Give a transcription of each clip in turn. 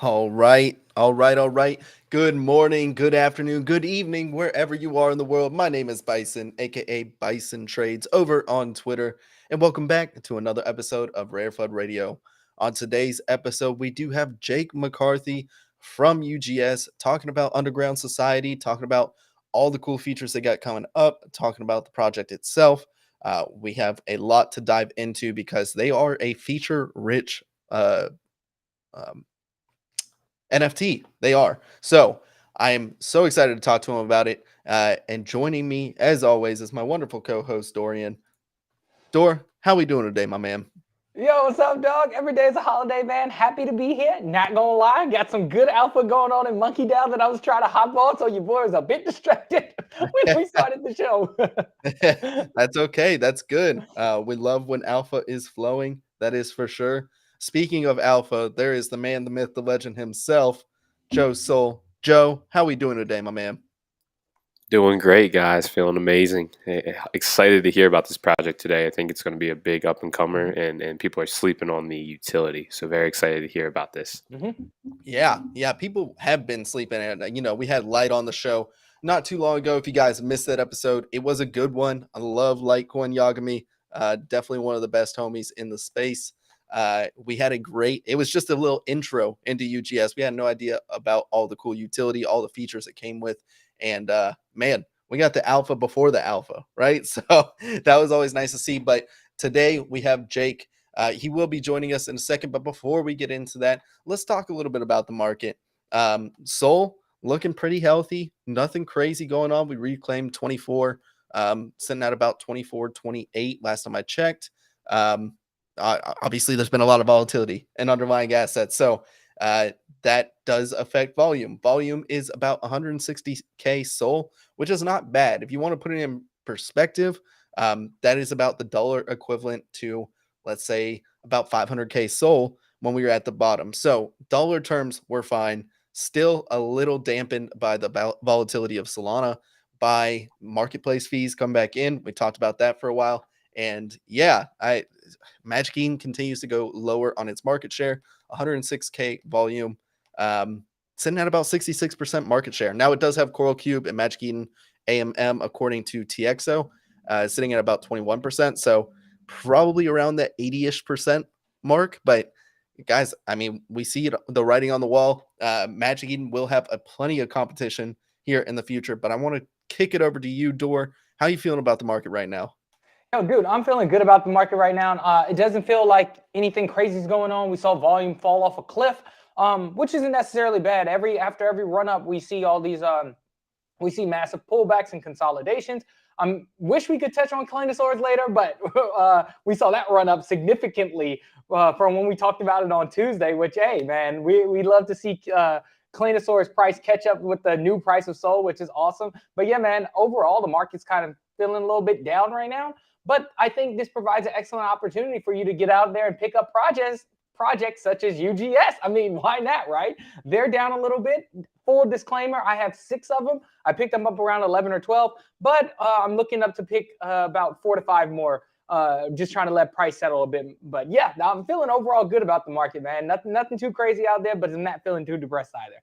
All right, all right, all right. Good morning, good afternoon, good evening, wherever you are in the world. My name is Bison, aka Bison Trades, over on Twitter, and welcome back to another episode of RareFUD Radio. On today's episode, we do have Jake McCarthy from UGS talking about Underground Society, talking about all the cool features they got coming up, talking about the project itself. We have a lot to dive into because they are a feature-rich um, NFT. They are. So I am so excited to talk to him about it. And joining me, as always, is my wonderful co-host Dor3ann. Dor, how we doing today, my man? Yo, what's up, dog? Every day is a holiday, man. Happy to be here. Not gonna lie, got some good alpha going on in Monkey Down that I was trying to hop on, so your boy was a bit distracted when we started the show. That's okay. That's good. We love when alpha is flowing. That is for sure. Speaking of alpha, there is the man, the myth, the legend himself, Joe Soul. Joe, how we doing today, my man? Doing great, guys. Feeling amazing. Excited to hear about this project today. I think it's going to be a big up and comer, and people are sleeping on the utility. So very excited to hear about this. Yeah, people have been sleeping at it. We had Light on the show not too long ago. If you guys missed that episode, it was a good one. I love Litecoin Yagami. Definitely one of the best homies in the space. We had it was just a little intro into UGS. We had no idea about all the cool utility, all the features it came with. And man, we got the alpha before the alpha, right? So that was always nice to see. But today we have Jake. He will be joining us in a second. But before we get into that, let's talk a little bit about the market. Sol looking pretty healthy, nothing crazy going on. We reclaimed 24, sitting at about 24, 28 last time I checked. Obviously, there's been a lot of volatility in underlying assets. So that does affect volume. Volume is about 160K SOL, which is not bad. If you want to put it in perspective, that is about the dollar equivalent to, let's say, about 500K SOL when we were at the bottom. So dollar terms were fine. Still a little dampened by the volatility of Solana, by marketplace fees come back in. We talked about that for a while. And yeah, Magic Eden continues to go lower on its market share, 106K volume, sitting at about 66% market share. Now it does have Coral Cube and Magic Eden AMM according to TXO, sitting at about 21%. So probably around that 80-ish percent mark. But guys, I mean, we see the writing on the wall. Magic Eden will have plenty of competition here in the future. But I want to kick it over to you, Dor. How are you feeling about the market right now? Yo, dude, I'm feeling good about the market right now. It doesn't feel like anything crazy is going on. We saw volume fall off a cliff, which isn't necessarily bad. After every run up, we see all these we see massive pullbacks and consolidations. Wish we could touch on Cleanosaurs later, but we saw that run up significantly from when we talked about it on Tuesday. Which, hey, man, we love to see Cleanosaurs price catch up with the new price of SOL, which is awesome. But yeah, man, overall the market's kind of feeling a little bit down right now. But I think this provides an excellent opportunity for you to get out there and pick up projects such as UGS. I mean, why not, right? They're down a little bit. Full disclaimer, I have 6 of them. I picked them up around 11 or 12, but I'm looking up to pick about 4 to 5 more, just trying to let price settle a bit. But yeah, I'm feeling overall good about the market, man. Nothing too crazy out there, but I'm not feeling too depressed either.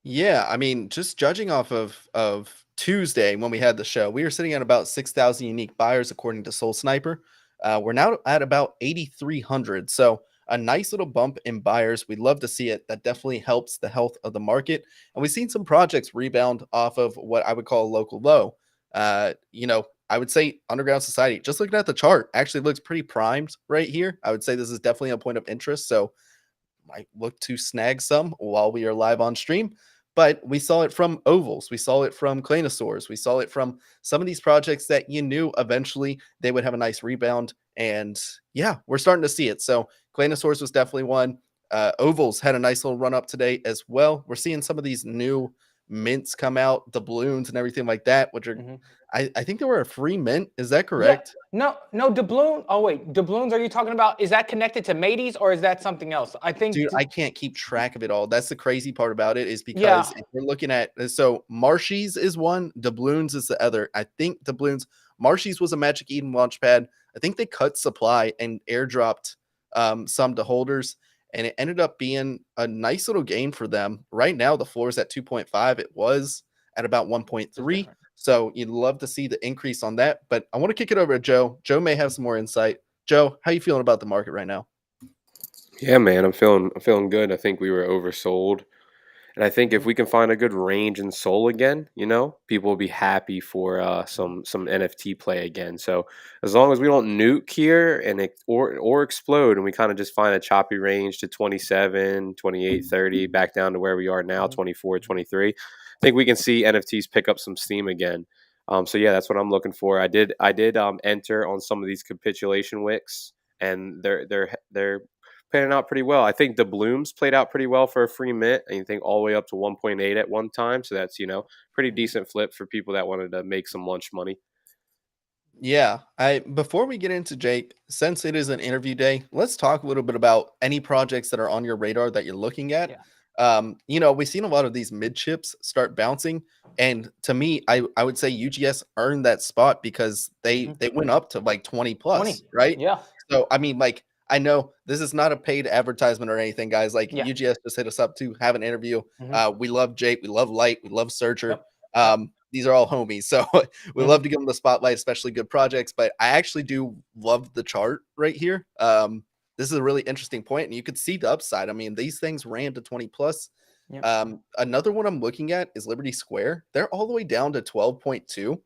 Yeah, I mean, just judging off of Tuesday when we had the show, we were sitting at about 6,000 unique buyers according to Soul Sniper. We're now at about 8,300. So a nice little bump in buyers. We'd love to see it. That definitely helps the health of the market. And we've seen some projects rebound off of what I would call a local low. I would say Underground Society, just looking at the chart, actually looks pretty primed right here. I would say this is definitely a point of interest. So might look to snag some while we are live on stream. But we saw it from Ovals. We saw it from Cleanosaurs. We saw it from some of these projects that you knew eventually they would have a nice rebound. And yeah, we're starting to see it. So Cleanosaurs was definitely one. Ovals had a nice little run up today as well. We're seeing some of these new mints come out, the balloons and everything like that, which are, I think they were a free mint. Is that correct? Yeah. No, doubloon. Oh wait, doubloons. Are you talking about? Is that connected to mateys or is that something else? I think. Dude, I can't keep track of it all. That's the crazy part about it, is Yeah. because if we're looking at, so Marshies is one, doubloons is the other. I think doubloons, Marshies was a Magic Eden launchpad. I think they cut supply and airdropped some to holders. and it ended up being a nice little gain for them. Right now, the floor is at 2.5. It was at about 1.3. So you'd love to see the increase on that. But I want to kick it over to Joe. Joe may have some more insight. Joe, how you feeling about the market right now? Yeah, man, I'm feeling good. I think we were oversold. And I think if we can find a good range in Sol again, people will be happy for some NFT play again. So as long as we don't nuke here and or explode, and we kind of just find a choppy range to 27, 28, 30, back down to where we are now, 24, 23, I think we can see NFTs pick up some steam again. So yeah, that's what I'm looking for. I did enter on some of these capitulation wicks, and they're panning out pretty well. I think the blooms played out pretty well for a free mint. I think all the way up to 1.8 at one time. So that's, pretty decent flip for people that wanted to make some lunch money. Yeah, before we get into Jake, since it is an interview day, let's talk a little bit about any projects that are on your radar that you're looking at. We've seen a lot of these mid chips start bouncing, and to me, I would say UGS earned that spot because they went up to like 20 plus, 20. right? Yeah. So I mean, like, I know this is not a paid advertisement or anything, guys. Like UGS just hit us up to have an interview. We love Jake, we love Light, we love Searcher. These are all homies, so we love to give them the spotlight, especially good projects. But I actually do love the chart right here. This is a really interesting point, and you could see the upside. I mean, these things ran to 20 plus. Another one I'm looking at is Liberty Square. They're all the way down to 12.2.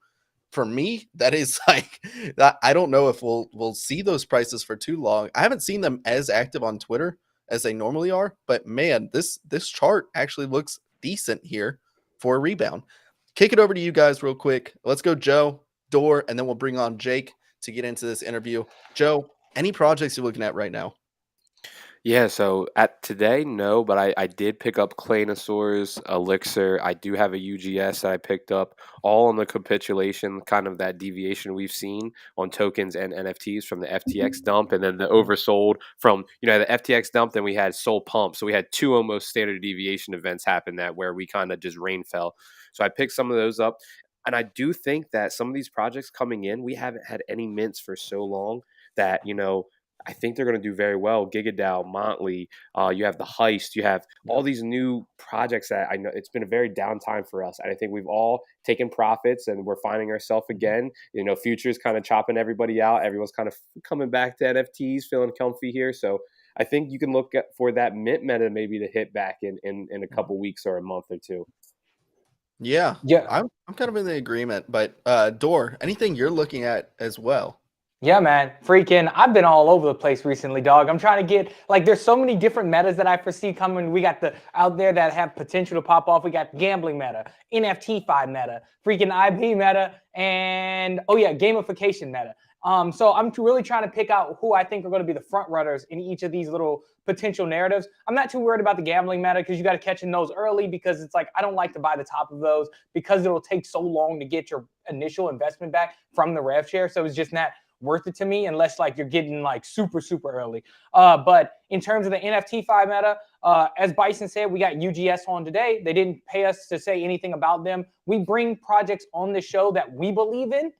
For me, that is like, I don't know if we'll see those prices for too long. I haven't seen them as active on Twitter as they normally are, but man, this chart actually looks decent here for a rebound. Kick it over to you guys real quick. Let's go Joe, Dor, and then we'll bring on Jake to get into this interview. Joe, any projects you're looking at right now? Yeah, so at today, no, but I did pick up Claynosaur's Elixir. I do have a UGS that I picked up, all on the capitulation, kind of that deviation we've seen on tokens and NFTs from the FTX dump, and then the oversold from, the FTX dump, then we had Sol Pump. So we had two almost standard deviation events happen that where we kind of just rain fell. So I picked some of those up. And I do think that some of these projects coming in, we haven't had any mints for so long that, I think they're going to do very well. GigaDAO, Montley, you have the Heist, you have all these new projects that I know it's been a very downtime for us. And I think we've all taken profits and we're finding ourselves again. Futures kind of chopping everybody out. Everyone's kind of coming back to NFTs, feeling comfy here. So I think you can look for that mint meta maybe to hit back in a couple weeks or a month or two. Yeah. I'm kind of in the agreement, but Dor, anything you're looking at as well? Yeah, man. Freaking, I've been all over the place recently, dog. I'm trying to get, there's so many different metas that I foresee coming. We got the out there that have potential to pop off. We got gambling meta, NFT-fi meta, freaking IP meta, and, gamification meta. So I'm really trying to pick out who I think are going to be the front runners in each of these little potential narratives. I'm not too worried about the gambling meta because you got to catch in those early, because it's like, I don't like to buy the top of those because it'll take so long to get your initial investment back from the rev share. So it's just not worth it to me unless you're getting super early. But in terms of the NFT-fi meta, as Bison said, we got UGS on today. They didn't pay us to say anything about them. We bring projects on the show that we believe in,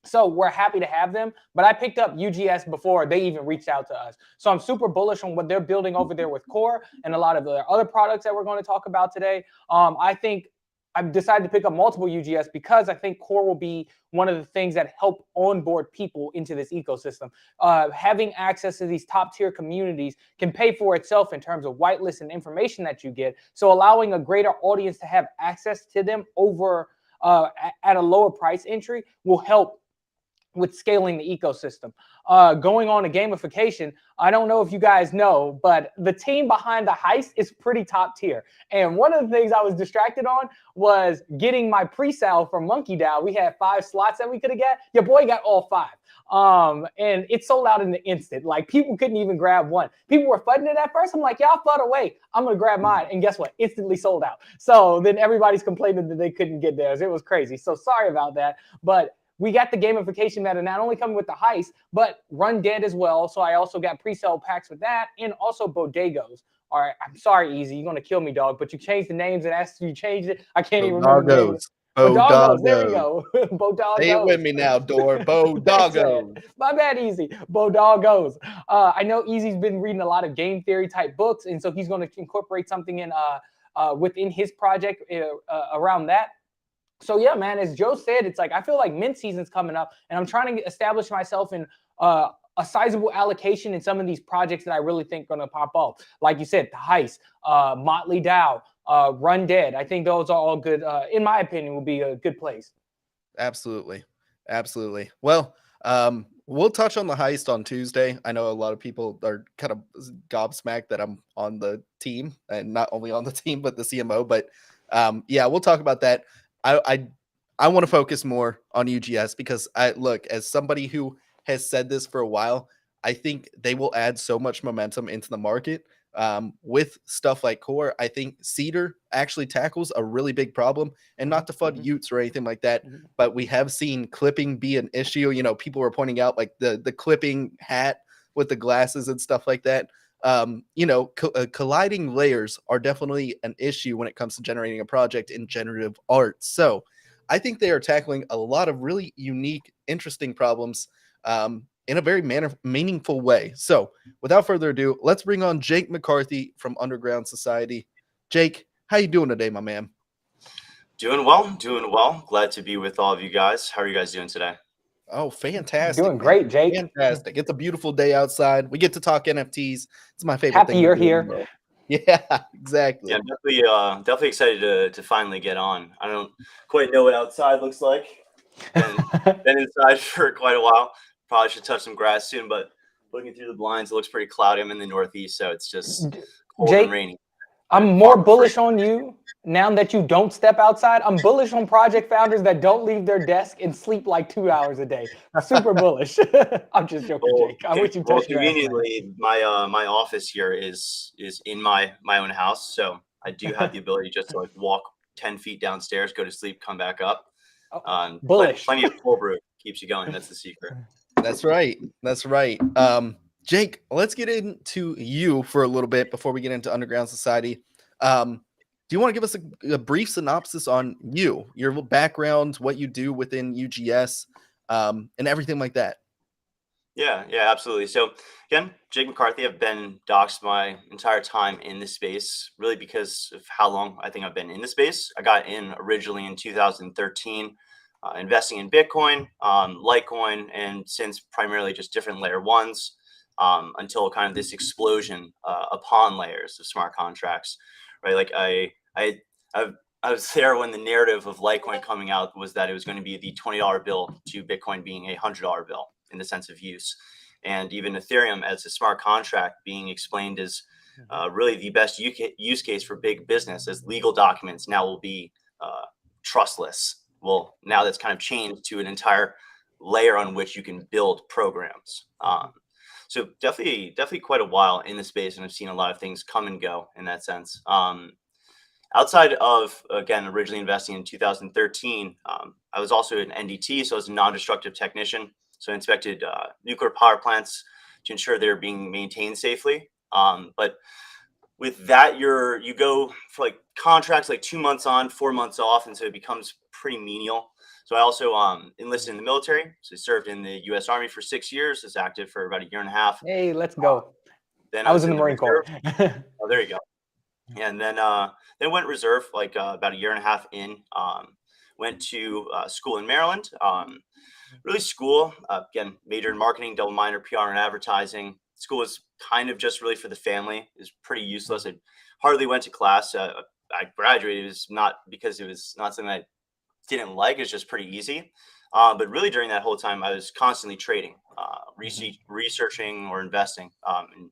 so we're happy to have them. But I picked up UGS before they even reached out to us. So I'm super bullish on what they're building over there with Core and a lot of the other products that we're going to talk about today. I think I've decided to pick up multiple UGS because I think Core will be one of the things that help onboard people into this ecosystem. Having access to these top tier communities can pay for itself in terms of whitelist and information that you get. So allowing a greater audience to have access to them over at a lower price entry will help with scaling the ecosystem. Going on to gamification, I don't know if you guys know, but the team behind the Heist is pretty top tier. And one of the things I was distracted on was getting my pre-sale from MonkeyDAO. We had 5 slots that we could have got. Your boy got all 5. And it sold out in the instant. People couldn't even grab one. People were fudding it at first. I'm like, y'all FUD away. I'm going to grab mine. And guess what? Instantly sold out. So then everybody's complaining that they couldn't get theirs. It was crazy. So sorry about that. But we got the gamification meta not only coming with the Heist, but Run Dead as well. So I also got pre-sale packs with that, and also Bodegos. All right, I'm sorry, Easy, you're gonna kill me, dog. But you changed the names, and after you changed it, I can't even remember the name. Bodoggos. There we Bodoggos. go. Bodoggos. Say it with me now, Dor. Bodoggos. My bad, Easy. Bodoggos. I know Easy's been reading a lot of game theory type books, and so he's going to incorporate something in within his project around that. So yeah, man, as Joe said, it's like I feel like mint season's coming up, and I'm trying to establish myself in a sizable allocation in some of these projects that I really think are going to pop up. Like you said, the Heist, Motley Dow, Run Dead. I think those are all good. In my opinion, will be a good place. Absolutely. Well, we'll touch on the Heist on Tuesday. I know a lot of people are kind of gobsmacked that I'm on the team, and not only on the team, but the CMO. But yeah, we'll talk about that. I want to focus more on UGS because as somebody who has said this for a while, I think they will add so much momentum into the market. With stuff like Core, I think Cedar actually tackles a really big problem, and not to FUD Utes or anything like that, but we have seen clipping be an issue. You know, people were pointing out like the clipping hat with the glasses and stuff like that. Colliding layers are definitely an issue when it comes to generating a project in generative art. So I think they are tackling a lot of really unique, interesting problems in a very meaningful way. So without further ado, let's bring on Jake McCarthy from Underground Society. Jake, how you doing today, my man? Doing well. Glad to be with all of you guys. How are you guys doing today? Oh, fantastic. Doing great, Jake. Fantastic. It's a beautiful day outside. We get to talk NFTs. It's my favorite thing. Happy you're here. Yeah, exactly. Yeah, I'm definitely excited to finally get on. I don't quite know what outside looks like. Been inside for quite a while. Probably should touch some grass soon, but looking through the blinds, it looks pretty cloudy. I'm in the Northeast, so it's just cold Jake, and rainy. I'm more bullish on you now that you don't step outside. I'm bullish on project founders that don't leave their desk and sleep like 2 hours a day. Super bullish. I'm just joking, Jake. I wish you touched conveniently, my office here is in my own house, so I do have the ability just to like walk 10 feet downstairs, go to sleep, come back up. Bullish. Plenty of cold brew keeps you going. That's the secret. That's right. Jake, let's get into you for a little bit before we get into Underground Society. Do you want to give us a brief synopsis on you, your background, what you do within UGS, and everything like that? Yeah, absolutely. So again, Jake McCarthy, I've been doxxed my entire time in this space, really because of how long I think I've been in the space. I got in originally in 2013. Investing in Bitcoin, Litecoin, and since primarily just different layer ones until kind of this explosion upon layers of smart contracts, right? Like I was there when the narrative of Litecoin coming out was that it was going to be the $20 bill to Bitcoin being a $100 bill in the sense of use, and even Ethereum as a smart contract being explained as really the best use case for big business, as legal documents now will be trustless. Well, now that's kind of changed to an entire layer on which you can build programs. So definitely quite a while in the space, and I've seen a lot of things come and go in that sense. Outside of, again, originally investing in 2013, I was also an NDT, so I was a non-destructive technician. So I inspected nuclear power plants to ensure they're being maintained safely. But with that, you go for like contracts like 2 months on, 4 months off, and so it becomes pretty menial. So I also enlisted in the military. So I served in the U.S. Army for 6 years. Was active for about a year and a half. Hey, let's go. Then I was in the Marine Corps. Oh, there you go. And then went reserve like about a year and a half in. Went to school in Maryland. Really school, again, major in marketing, double minor, PR and advertising. School was kind of just really for the family. It was pretty useless. I hardly went to class. I graduated. It was not because it was not something I didn't like. It's just pretty easy. But really during that whole time, I was constantly trading, researching or investing in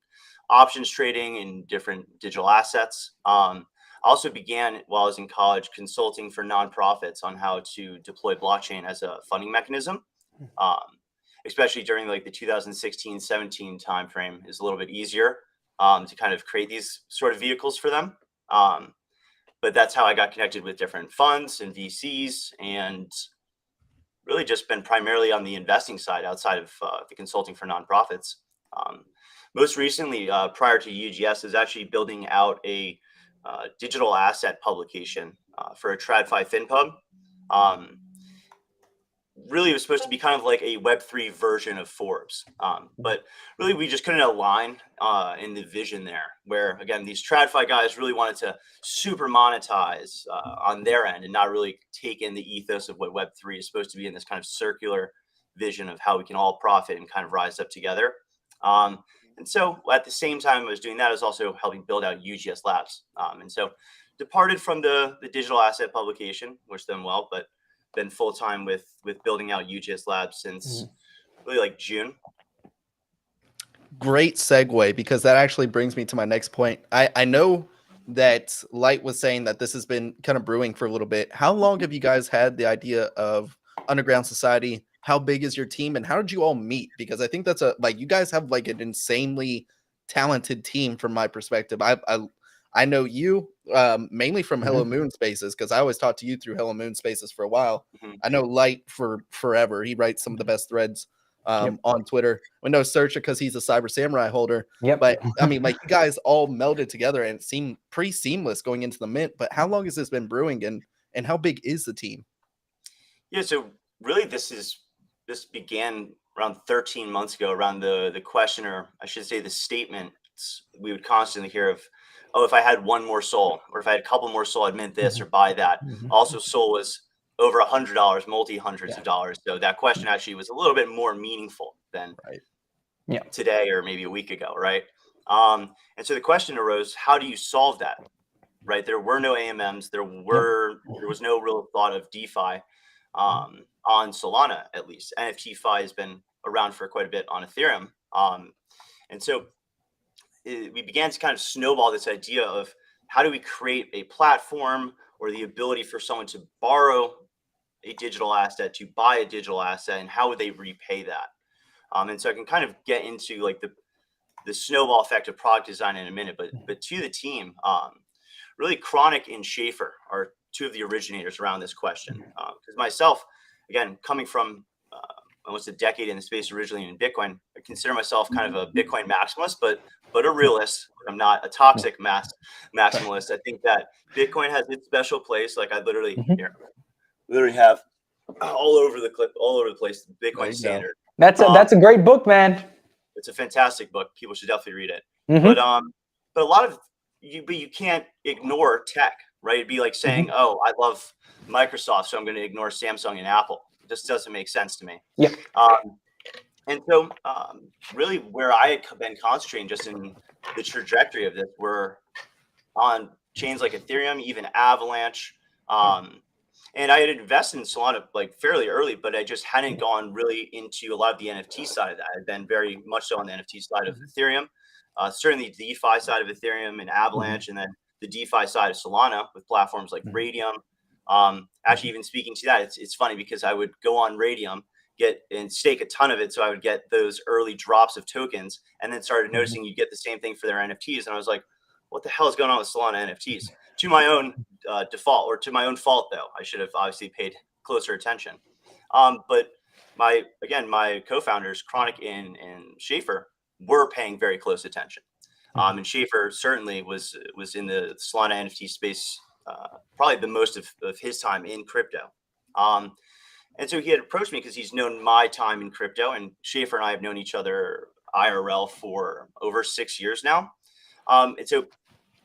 options trading in different digital assets. I also began while I was in college consulting for nonprofits on how to deploy blockchain as a funding mechanism. Especially during like the 2016-17 timeframe is a little bit easier to kind of create these sort of vehicles for them. But that's how I got connected with different funds and VCs, and really just been primarily on the investing side outside of the consulting for nonprofits. Most recently, prior to UGS, is actually building out a digital asset publication for a TradFi FinPub. Really it was supposed to be kind of like a Web3 version of Forbes. But really we just couldn't align in the vision there, where again, these TradFi guys really wanted to super monetize on their end and not really take in the ethos of what Web3 is supposed to be in this kind of circular vision of how we can all profit and kind of rise up together. And so at the same time I was doing that, I was also helping build out UGS Labs. And so departed from the digital asset publication, wish them well, but been full-time with building out UGS Labs since really like June. Great segue, because that actually brings me to my next point. I know that Light was saying that this has been kind of brewing for a little bit. How long have you guys had the idea of Underground Society? How big is your team, and how did you all meet? Because I think that's you guys have like an insanely talented team from my perspective. I know you mainly from Hello Moon Spaces, because I always talked to you through Hello Moon Spaces for a while. I know Light for forever. He writes some of the best threads on Twitter. We know Searcher because he's a Cyber Samurai holder. But I mean, like, you guys all melded together and it seemed pretty seamless going into the mint. But how long has this been brewing, and how big is the team? Yeah, so really this began around 13 months ago, around the question, or I should say the statements we would constantly hear of, oh, if I had one more soul, or if I had a couple more soul, I'd mint this or buy that. Also, soul was over $100, multi-hundreds of dollars. So that question actually was a little bit more meaningful than today or maybe a week ago, right? And so the question arose, how do you solve that, right? There were no AMMs. There was no real thought of DeFi on Solana, at least. NFT-Fi has been around for quite a bit on Ethereum. And so we began to kind of snowball this idea of how do we create a platform or the ability for someone to borrow a digital asset, to buy a digital asset, and how would they repay that? And so I can kind of get into like the snowball effect of product design in a minute, but to the team, really Chronic and Schaefer are two of the originators around this question. Because myself, again, coming from almost a decade in the space originally in Bitcoin, I consider myself kind of a Bitcoin maximalist, but a realist. I'm not a toxic maximalist. I think that Bitcoin has its special place. Like I literally have all over the place, the Bitcoin Standard. That's a great book, man. It's a fantastic book. People should definitely read it. But a lot of you can't ignore tech, right? It'd be like saying, oh, I love Microsoft, so I'm going to ignore Samsung and Apple. It just doesn't make sense to me. And so really where I had been concentrating just in the trajectory of this were on chains like Ethereum, even Avalanche. And I had invested in Solana like fairly early, but I just hadn't gone really into a lot of the NFT side of that. I'd been very much so on the NFT side of Ethereum, certainly the DeFi side of Ethereum and Avalanche, and then the DeFi side of Solana with platforms like Radium. Actually, even speaking to that, it's funny because I would go on Radium, get and stake a ton of it, so I would get those early drops of tokens, and then started noticing you get the same thing for their NFTs, and I was like, what the hell is going on with Solana NFTs? To my own default, or to my own fault, though, I should have obviously paid closer attention. But my co-founders, Chronic and Schaefer, were paying very close attention. And Schaefer certainly was in the Solana NFT space probably the most of his time in crypto. And so he had approached me because he's known my time in crypto, and Schaefer and I have known each other IRL for over 6 years now. And so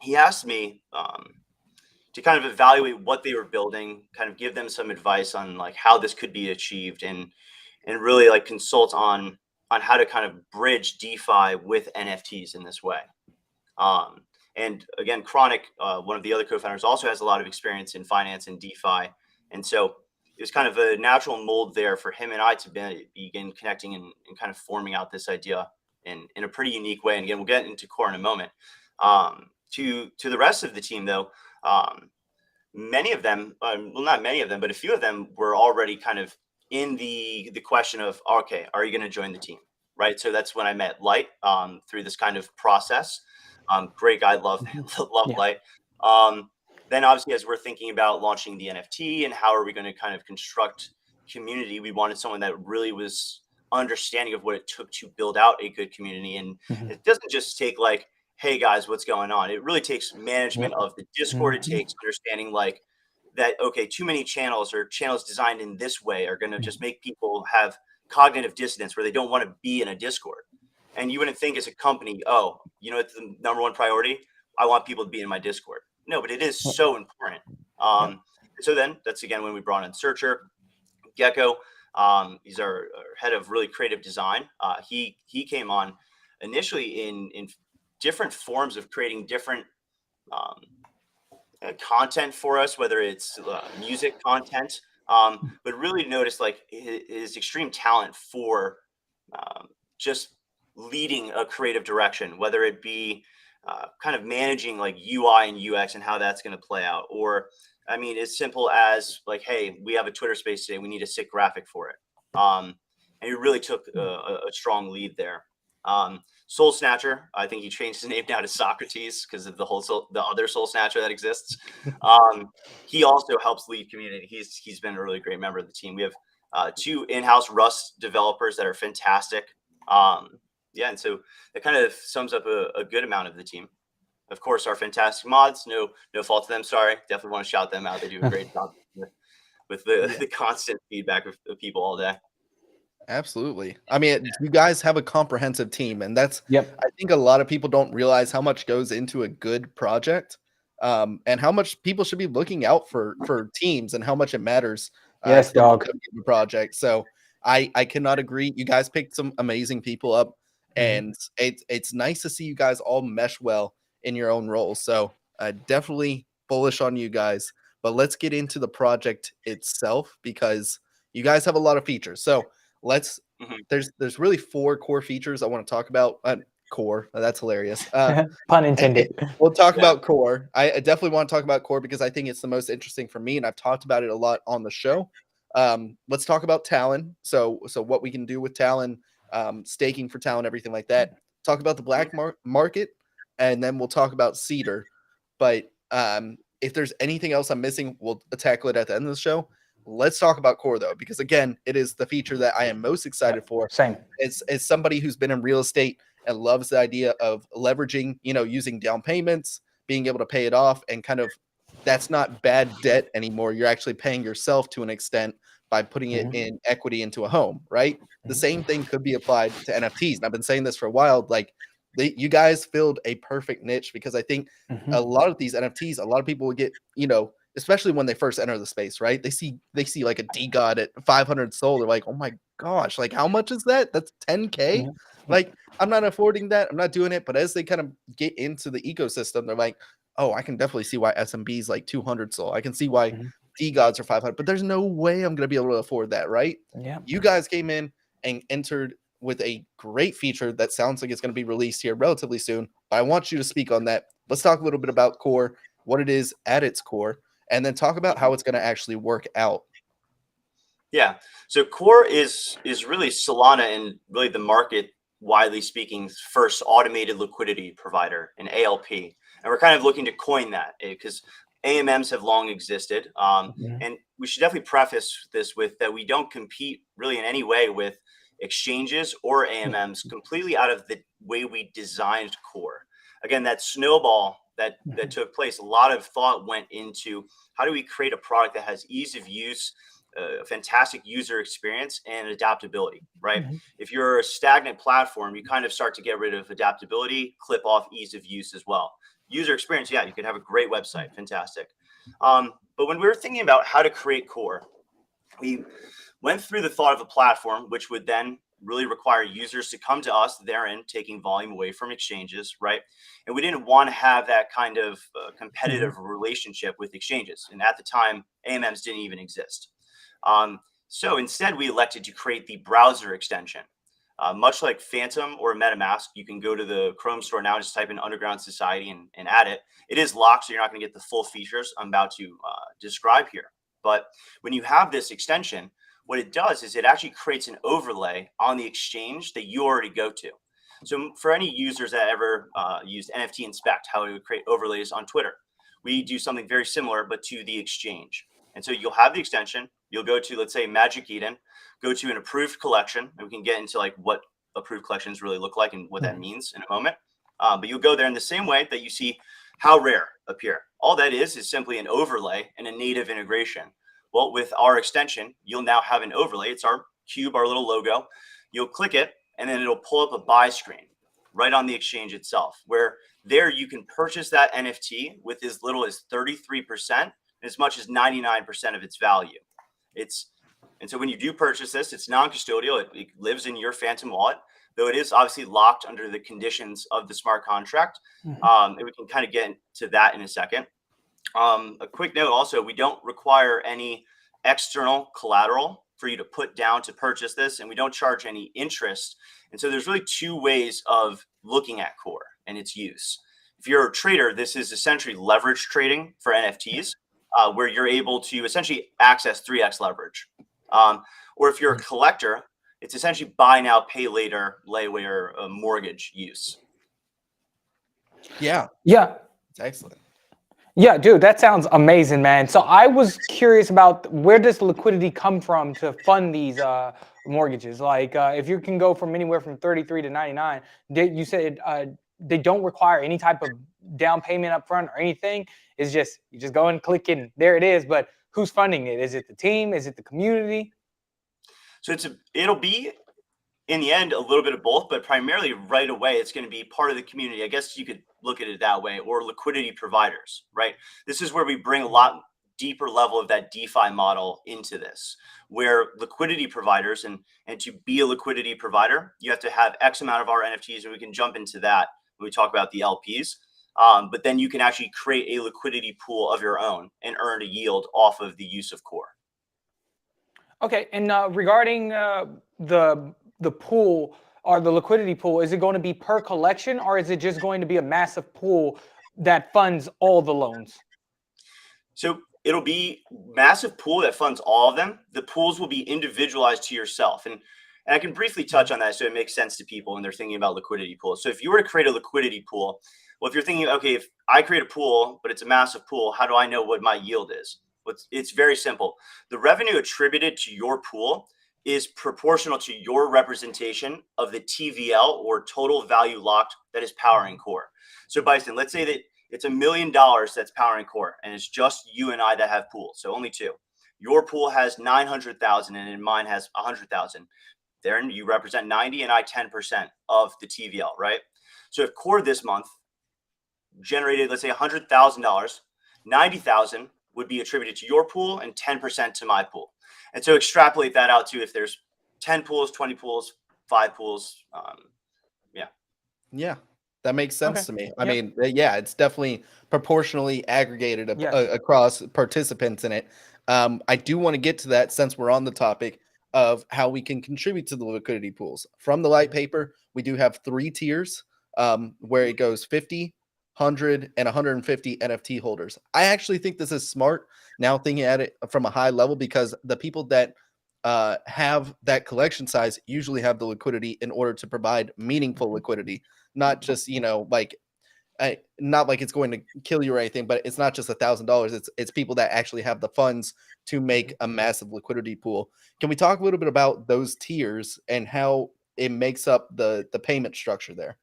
he asked me to kind of evaluate what they were building, kind of give them some advice on like how this could be achieved, and really like consult on how to kind of bridge DeFi with NFTs in this way. And again, Chronic, one of the other co-founders, also has a lot of experience in finance and DeFi. And so it was kind of a natural mold there for him and I to begin connecting and kind of forming out this idea in a pretty unique way. And again, we'll get into core in a moment. To the rest of the team, though, many of them, well, not many of them, but a few of them were already kind of in the question of, okay, are you going to join the team? Right. So that's when I met Light through this kind of process. Great guy, love Light. Then obviously, as we're thinking about launching the NFT and how are we going to kind of construct community, we wanted someone that really was understanding of what it took to build out a good community. And it doesn't just take like, hey guys, what's going on? It really takes management of the Discord. It takes understanding like that, okay, too many channels or channels designed in this way are going to just make people have cognitive dissonance where they don't want to be in a Discord. And you wouldn't think as a company, oh, it's the number one priority. I want people to be in my Discord. No, but it is so important. So then that's again when we brought in Searcher, Gecko. He's our head of really creative design. He came on initially in different forms of creating different content for us, whether it's music content, but really noticed like his extreme talent for just leading a creative direction, whether it be kind of managing like UI and UX and how that's going to play out, or I mean, as simple as like, hey, we have a Twitter space today, we need a sick graphic for it. And he really took a strong lead there. Soul Snatcher, I think he changed his name now to Socrates because of the other Soul Snatcher that exists. He also helps lead community. He's been a really great member of the team. We have 2 in-house Rust developers that are fantastic. And so that kind of sums up a good amount of the team. Of course, our fantastic mods, no fault to them. Sorry, definitely want to shout them out. They do a great job with the constant feedback of people all day. Absolutely. I mean, you guys have a comprehensive team, and that's, Yep. I think a lot of people don't realize how much goes into a good project, and how much people should be looking out for teams and how much it matters. Yes, to the dog. project. So I cannot agree. You guys picked some amazing people up, and it's nice to see you guys all mesh well in your own roles. So definitely bullish on you guys. But let's get into the project itself because you guys have a lot of features. So there's really 4 core features I want to talk about. Core, that's hilarious. Pun intended. We'll talk about core. I definitely want to talk about core because I think it's the most interesting for me, and I've talked about it a lot on the show. Let's talk about Talon. So what we can do with Talon, staking for Talon, everything like that. Talk about the black market, and then we'll talk about Cedar. But if there's anything else I'm missing, we'll tackle it at the end of the show. Let's talk about core though, because again, it is the feature that I am most excited for. Same. As somebody who's been in real estate and loves the idea of leveraging, using down payments, being able to pay it off, and kind of that's not bad debt anymore. You're actually paying yourself to an extent by putting it in equity into a home, right? The same thing could be applied to NFTs. And I've been saying this for a while, like you guys filled a perfect niche because I think a lot of these NFTs, a lot of people would get, especially when they first enter the space, right? They see like a DeGod at 500 SOL. They're like, oh my gosh, like how much is that? That's 10K. Like I'm not affording that. I'm not doing it. But as they kind of get into the ecosystem, they're like, oh, I can definitely see why SMB is like 200 SOL. I can see why DeGods are 500, but there's no way I'm going to be able to afford that, right? Yeah. You guys came in and entered with a great feature that sounds like it's going to be released here relatively soon. But I want you to speak on that. Let's talk a little bit about core, what it is at its core, and then talk about how it's going to actually work out. Yeah. So core is really Solana and really the market, widely speaking, first automated liquidity provider, an ALP. And we're kind of looking to coin that because AMMs have long existed. And we should definitely preface this with that we don't compete really in any way with exchanges or AMMs completely out of the way we designed core. Again, that snowball that took place, a lot of thought went into how do we create a product that has ease of use, a fantastic user experience, and adaptability, right? If you're a stagnant platform, you kind of start to get rid of adaptability, clip off ease of use as well. User experience, yeah, you could have a great website, fantastic. But when we were thinking about how to create core, we went through the thought of a platform, which would then really require users to come to us, therein taking volume away from exchanges, right? And we didn't want to have that kind of competitive relationship with exchanges. And at the time, AMMs didn't even exist. So instead, we elected to create the browser extension. Much like Phantom or MetaMask, you can go to the Chrome store now, just type in Underground Society and add it. It is locked, so you're not going to get the full features I'm about to describe here. But when you have this extension, what it does is it actually creates an overlay on the exchange that you already go to. So for any users that ever used NFT Inspect, how it would create overlays on Twitter, we do something very similar, but to the exchange. And so you'll have the extension. You'll go to, let's say, Magic Eden, go to an approved collection, and we can get into like what approved collections really look like and what that means in a moment. But you'll go there in the same way that you see how rare. appear. All that is simply an overlay and a native integration. Well, with our extension, you'll now have an overlay. It's our cube, our little logo. You'll click it, and then it'll pull up a buy screen right on the exchange itself, where there you can purchase that NFT with as little as 33%, as much as 99% of its value. And so when you do purchase this, it's non-custodial. It lives in your Phantom wallet, though it is obviously locked under the conditions of the smart contract. And we can kind of get into that in a second. A quick note also, we don't require any external collateral for you to put down to purchase this, and we don't charge any interest. And so there's really two ways of looking at Core and its use. If you're a trader, this is essentially leverage trading for NFTs, where you're able to essentially access 3x leverage. Or if you're a collector, it's essentially buy now, pay later, layaway, or mortgage use. Yeah. It's excellent. Yeah, dude, that sounds amazing, man. So I was curious about where does liquidity come from to fund these mortgages? Like, if you can go from anywhere from 33 to 99, you said they don't require any type of down payment up front or anything. It's just you just go and click and there it is. But who's funding it? Is it the team? Is it the community? So it'll be in the end a little bit of both, but primarily right away it's going to be part of the community. I guess you could look at it that way, or liquidity providers, right? This is where we bring a lot deeper level of that DeFi model into this, where liquidity providers, and to be a liquidity provider, you have to have X amount of our NFTs, and we can jump into that when we talk about the LPs. But then you can actually create a liquidity pool of your own and earn a yield off of the use of Core. Okay, and regarding the pool or the liquidity pool, is it going to be per collection, or is it just going to be a massive pool that funds all the loans? So it'll be massive pool that funds all of them. The pools will be individualized to yourself. And I can briefly touch on that so it makes sense to people when they're thinking about liquidity pools. So if you were to create a liquidity pool, well, if you're thinking, okay, if I create a pool, but it's a massive pool, how do I know what my yield is? Well, it's very simple. The revenue attributed to your pool is proportional to your representation of the TVL, or total value locked, that is powering Core. So Bison, let's say that it's $1 million that's powering Core, and it's just you and I that have pools, so only two. Your pool has 900,000 and mine has 100,000. Then you represent 90 and I 10% of the TVL, right? So if Core this month generated, let's say $100,000, 90,000 would be attributed to your pool and 10% to my pool. And so extrapolate that out to if there's 10 pools, 20 pools, 5 pools. Yeah, that makes sense to me. I mean, yeah, it's definitely proportionally aggregated across participants in it. I do want to get to that since we're on the topic of how we can contribute to the liquidity pools. From the light paper, we do have 3 tiers where it goes 50, 100, and 150 NFT holders. I actually think this is smart now, thinking at it from a high level, because the people that have that collection size usually have the liquidity in order to provide meaningful liquidity, not just, like, not like it's going to kill you or anything, but it's not just $1,000. It's people that actually have the funds to make a massive liquidity pool. Can we talk a little bit about those tiers and how it makes up the payment structure there?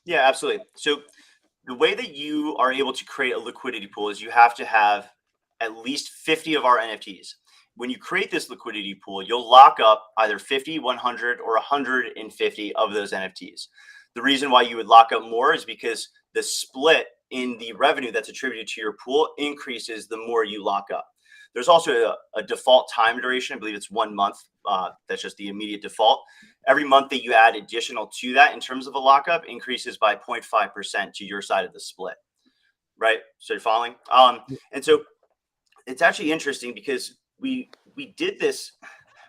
Yeah, absolutely. So the way that you are able to create a liquidity pool is you have to have at least 50 of our NFTs. When you create this liquidity pool, you'll lock up either 50, 100, or 150 of those NFTs. The reason why you would lock up more is because the split in the revenue that's attributed to your pool increases the more you lock up. There's also a default time duration. I believe it's 1 month. That's just the immediate default. Every month that you add additional to that in terms of a lockup increases by 0.5% to your side of the split, right? So you're following? And so it's actually interesting because we did this.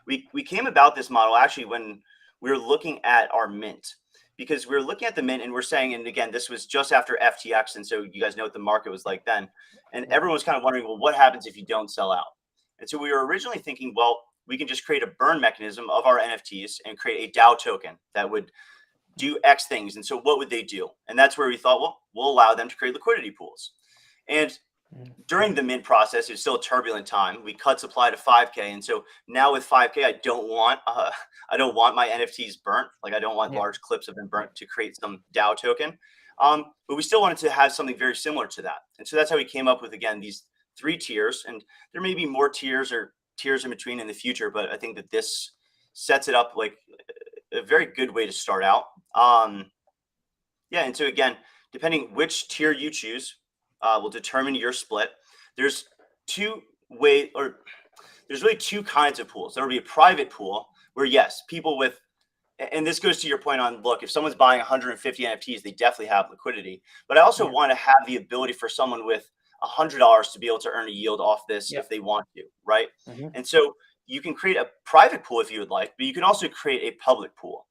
We came about this model actually when we were looking at our mint, because we were looking at the mint and we're saying, and again, this was just after FTX. And so you guys know what the market was like then. And everyone was kind of wondering, well, what happens if you don't sell out? And so we were originally thinking, well, we can just create a burn mechanism of our NFTs and create a DAO token that would do X things. And so what would they do? And that's where we thought, well, we'll allow them to create liquidity pools. And during the mint process, it's still a turbulent time. We cut supply to 5K. And so now with 5K, I don't want my NFTs burnt. Like, I don't want large clips of them burnt to create some DAO token. But we still wanted to have something very similar to that. And so that's how we came up with, again, these 3 tiers. And there may be more tiers or tiers in between in the future, but I think that this sets it up like a very good way to start out. And so again, depending which tier you choose will determine your split. There's really 2 kinds of pools. There will be a private pool where, yes, people with, and this goes to your point on, look, if someone's buying 150 NFTs, they definitely have liquidity. But I also want to have the ability for someone with $100 to be able to earn a yield off this if they want to, right? And so you can create a private pool if you would like, but you can also create a public pool.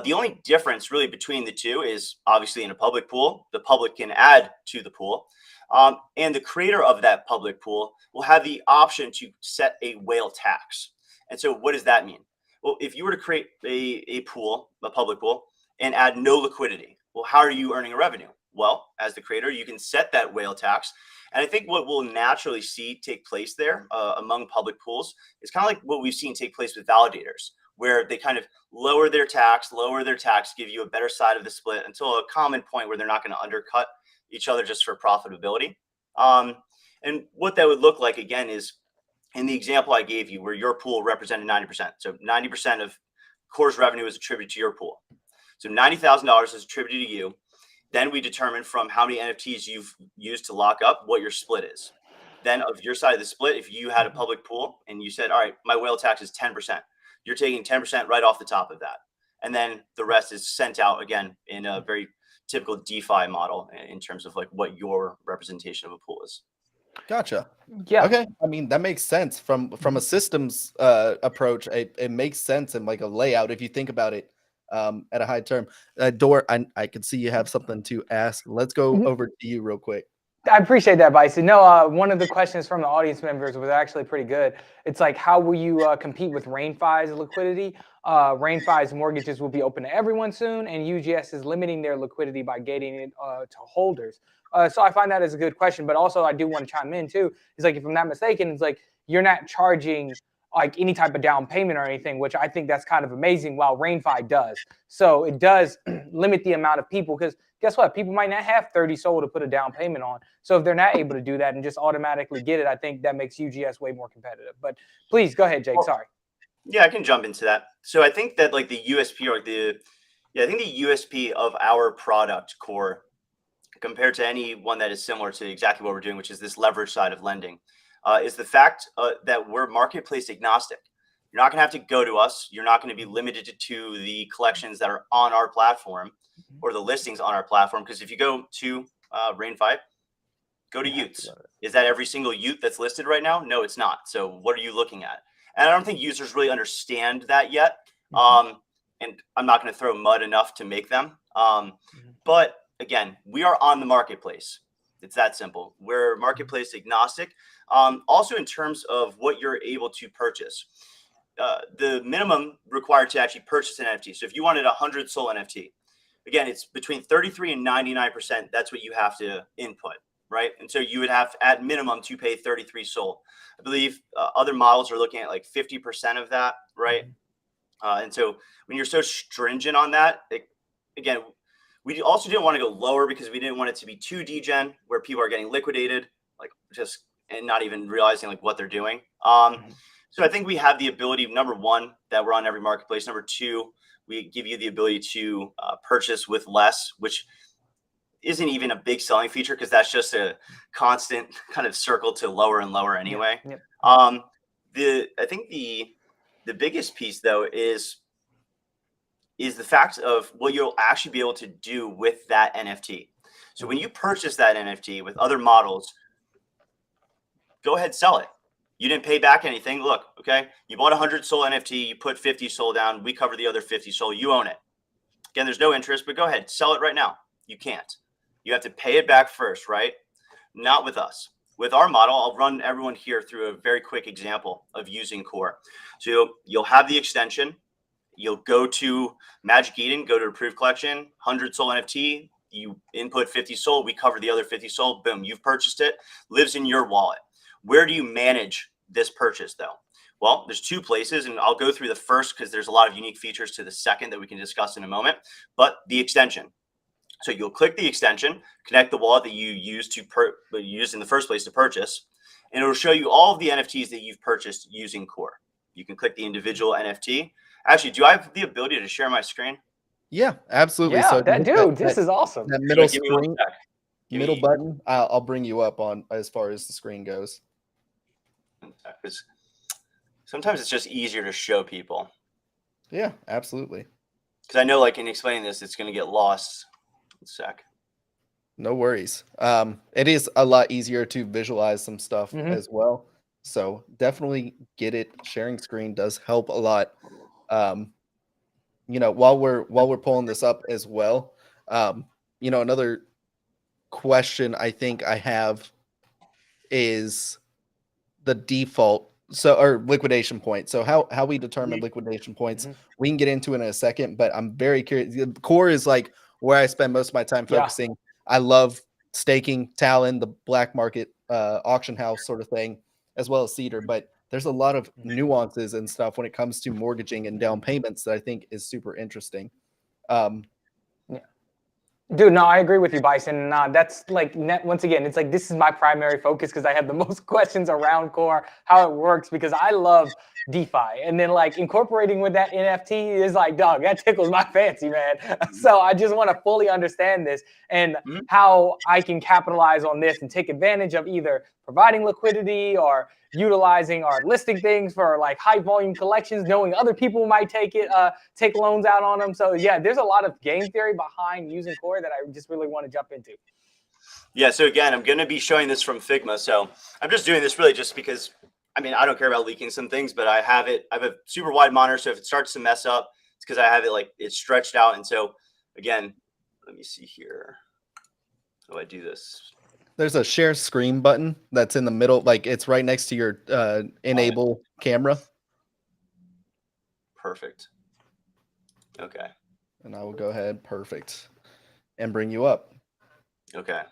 The only difference really between the two is obviously in a public pool, the public can add to the pool. And the creator of that public pool will have the option to set a whale tax. And so what does that mean? Well, if you were to create a public pool, and add no liquidity, well, how are you earning a revenue? Well, as the creator, you can set that whale tax. And I think what we'll naturally see take place there among public pools is kind of like what we've seen take place with validators, where they kind of lower their tax, give you a better side of the split until a common point where they're not going to undercut each other just for profitability. And what that would look like, again, is in the example I gave you where your pool represented 90%. So 90% of Core's revenue is attributed to your pool. So $90,000 is attributed to you. Then we determine from how many NFTs you've used to lock up what your split is. Then of your side of the split, if you had a public pool and you said, all right, my whale tax is 10%, you're taking 10% right off the top of that. And then the rest is sent out again in a very typical DeFi model in terms of like what your representation of a pool is. Gotcha. Yeah. Okay. I mean, that makes sense from a systems approach. It makes sense in like a layout if you think about it at a high term. Dor, I can see you have something to ask. Let's go over to you real quick. I appreciate that, Bison. No, one of the questions from the audience members was actually pretty good. It's like, how will you compete with RareFUD's liquidity? RareFUD's mortgages will be open to everyone soon, and UGS is limiting their liquidity by gating it to holders. So I find that as a good question, but also I do want to chime in too. It's like, if I'm not mistaken, it's like you're not charging like any type of down payment or anything, which I think that's kind of amazing, while RareFUD does. So it does limit the amount of people, because guess what? People might not have 30 SOL to put a down payment on. So if they're not able to do that and just automatically get it, I think that makes UGS way more competitive. But please go ahead, Jake. Sorry. Yeah, I can jump into that. So I think that like the USP or I think the USP of our product Core compared to any one that is similar to exactly what we're doing, which is this leverage side of lending, is the fact that we're marketplace agnostic. You're not going to have to go to us. You're not going to be limited to the collections that are on our platform or the listings on our platform. Because if you go to RareFUD, go to Utes. Is that every single Ute that's listed right now? No, it's not. So what are you looking at? And I don't think users really understand that yet. And I'm not going to throw mud enough to make them. But again, we are on the marketplace. It's that simple. We're marketplace agnostic. Also, in terms of what you're able to purchase, the minimum required to actually purchase an NFT. So if you wanted 100 SOL NFT, again, it's between 33 and 99%. That's what you have to input, right? And so you would have at minimum to pay 33 SOL. I believe other models are looking at like 50% of that, right? And so when you're so stringent on that, again, we also didn't want to go lower because we didn't want it to be too degen where people are getting liquidated, like just and not even realizing like what they're doing. So I think we have the ability, number one, that we're on every marketplace. Number two, we give you the ability to purchase with less, which isn't even a big selling feature because that's just a constant kind of circle to lower and lower anyway. I think the biggest piece though is the fact of what you'll actually be able to do with that NFT. So when you purchase that NFT with other models, go ahead, sell it. You didn't pay back anything. Look, okay, you bought 100 SOL NFT, you put 50 SOL down, we cover the other 50 SOL, you own it. Again, there's no interest, but go ahead, sell it right now. You can't. You have to pay it back first, right? Not with us. With our model, I'll run everyone here through a very quick example of using Core. So you'll have the extension. You'll go to Magic Eden, go to approved collection, 100 SOL NFT. You input 50 SOL, we cover the other 50 SOL. Boom, you've purchased it, lives in your wallet. Where do you manage this purchase though? Well, there's two places, and I'll go through the first because there's a lot of unique features to the second that we can discuss in a moment, but the extension. So you'll click the extension, connect the wallet that you used in the first place to purchase, and it'll show you all of the NFTs that you've purchased using Core. You can click the individual NFT. Actually, do I have the ability to share my screen? Yeah, absolutely. Yeah, So this is awesome. that middle Give me one screen, sec. middle button, I'll bring you up on as far as the screen goes. Because sometimes it's just easier to show people. Yeah, absolutely. Because I know, like, in explaining this, it's going to get lost. One sec. No worries. It is a lot easier to visualize some stuff as well. So definitely get it. Sharing screen does help a lot. You know, while we're pulling this up as well, you know, another question I think I have is the default or liquidation point. So how we determine liquidation points, we can get into in a second, but I'm very curious. The Core is like where I spend most of my time focusing. I love staking, Talon, the black market auction house sort of thing, as well as Cedar, but there's a lot of nuances and stuff when it comes to mortgaging and down payments that I think is super interesting. Dude, no, I agree with you, Bison. That's like, once again, it's like, this is my primary focus because I have the most questions around Core, how it works, because I love DeFi. And then like incorporating with that NFT is like, dog, that tickles my fancy, man. So I just want to fully understand this and how I can capitalize on this and take advantage of either providing liquidity or utilizing or listing things for like high volume collections, knowing other people might take loans out on them. So yeah, there's a lot of game theory behind using Core that I just really want to jump into. Yeah, so again, I'm going to be showing this from Figma. So I'm just doing this really just because, I mean, I don't care about leaking some things, but I have a super wide monitor. So if it starts to mess up, it's because I have it like it's stretched out. And so again, let me see here. How do I do this? There's a share screen button that's in the middle, like it's right next to your enable camera. Perfect. Okay. And I will go ahead, perfect, and bring you up. Okay.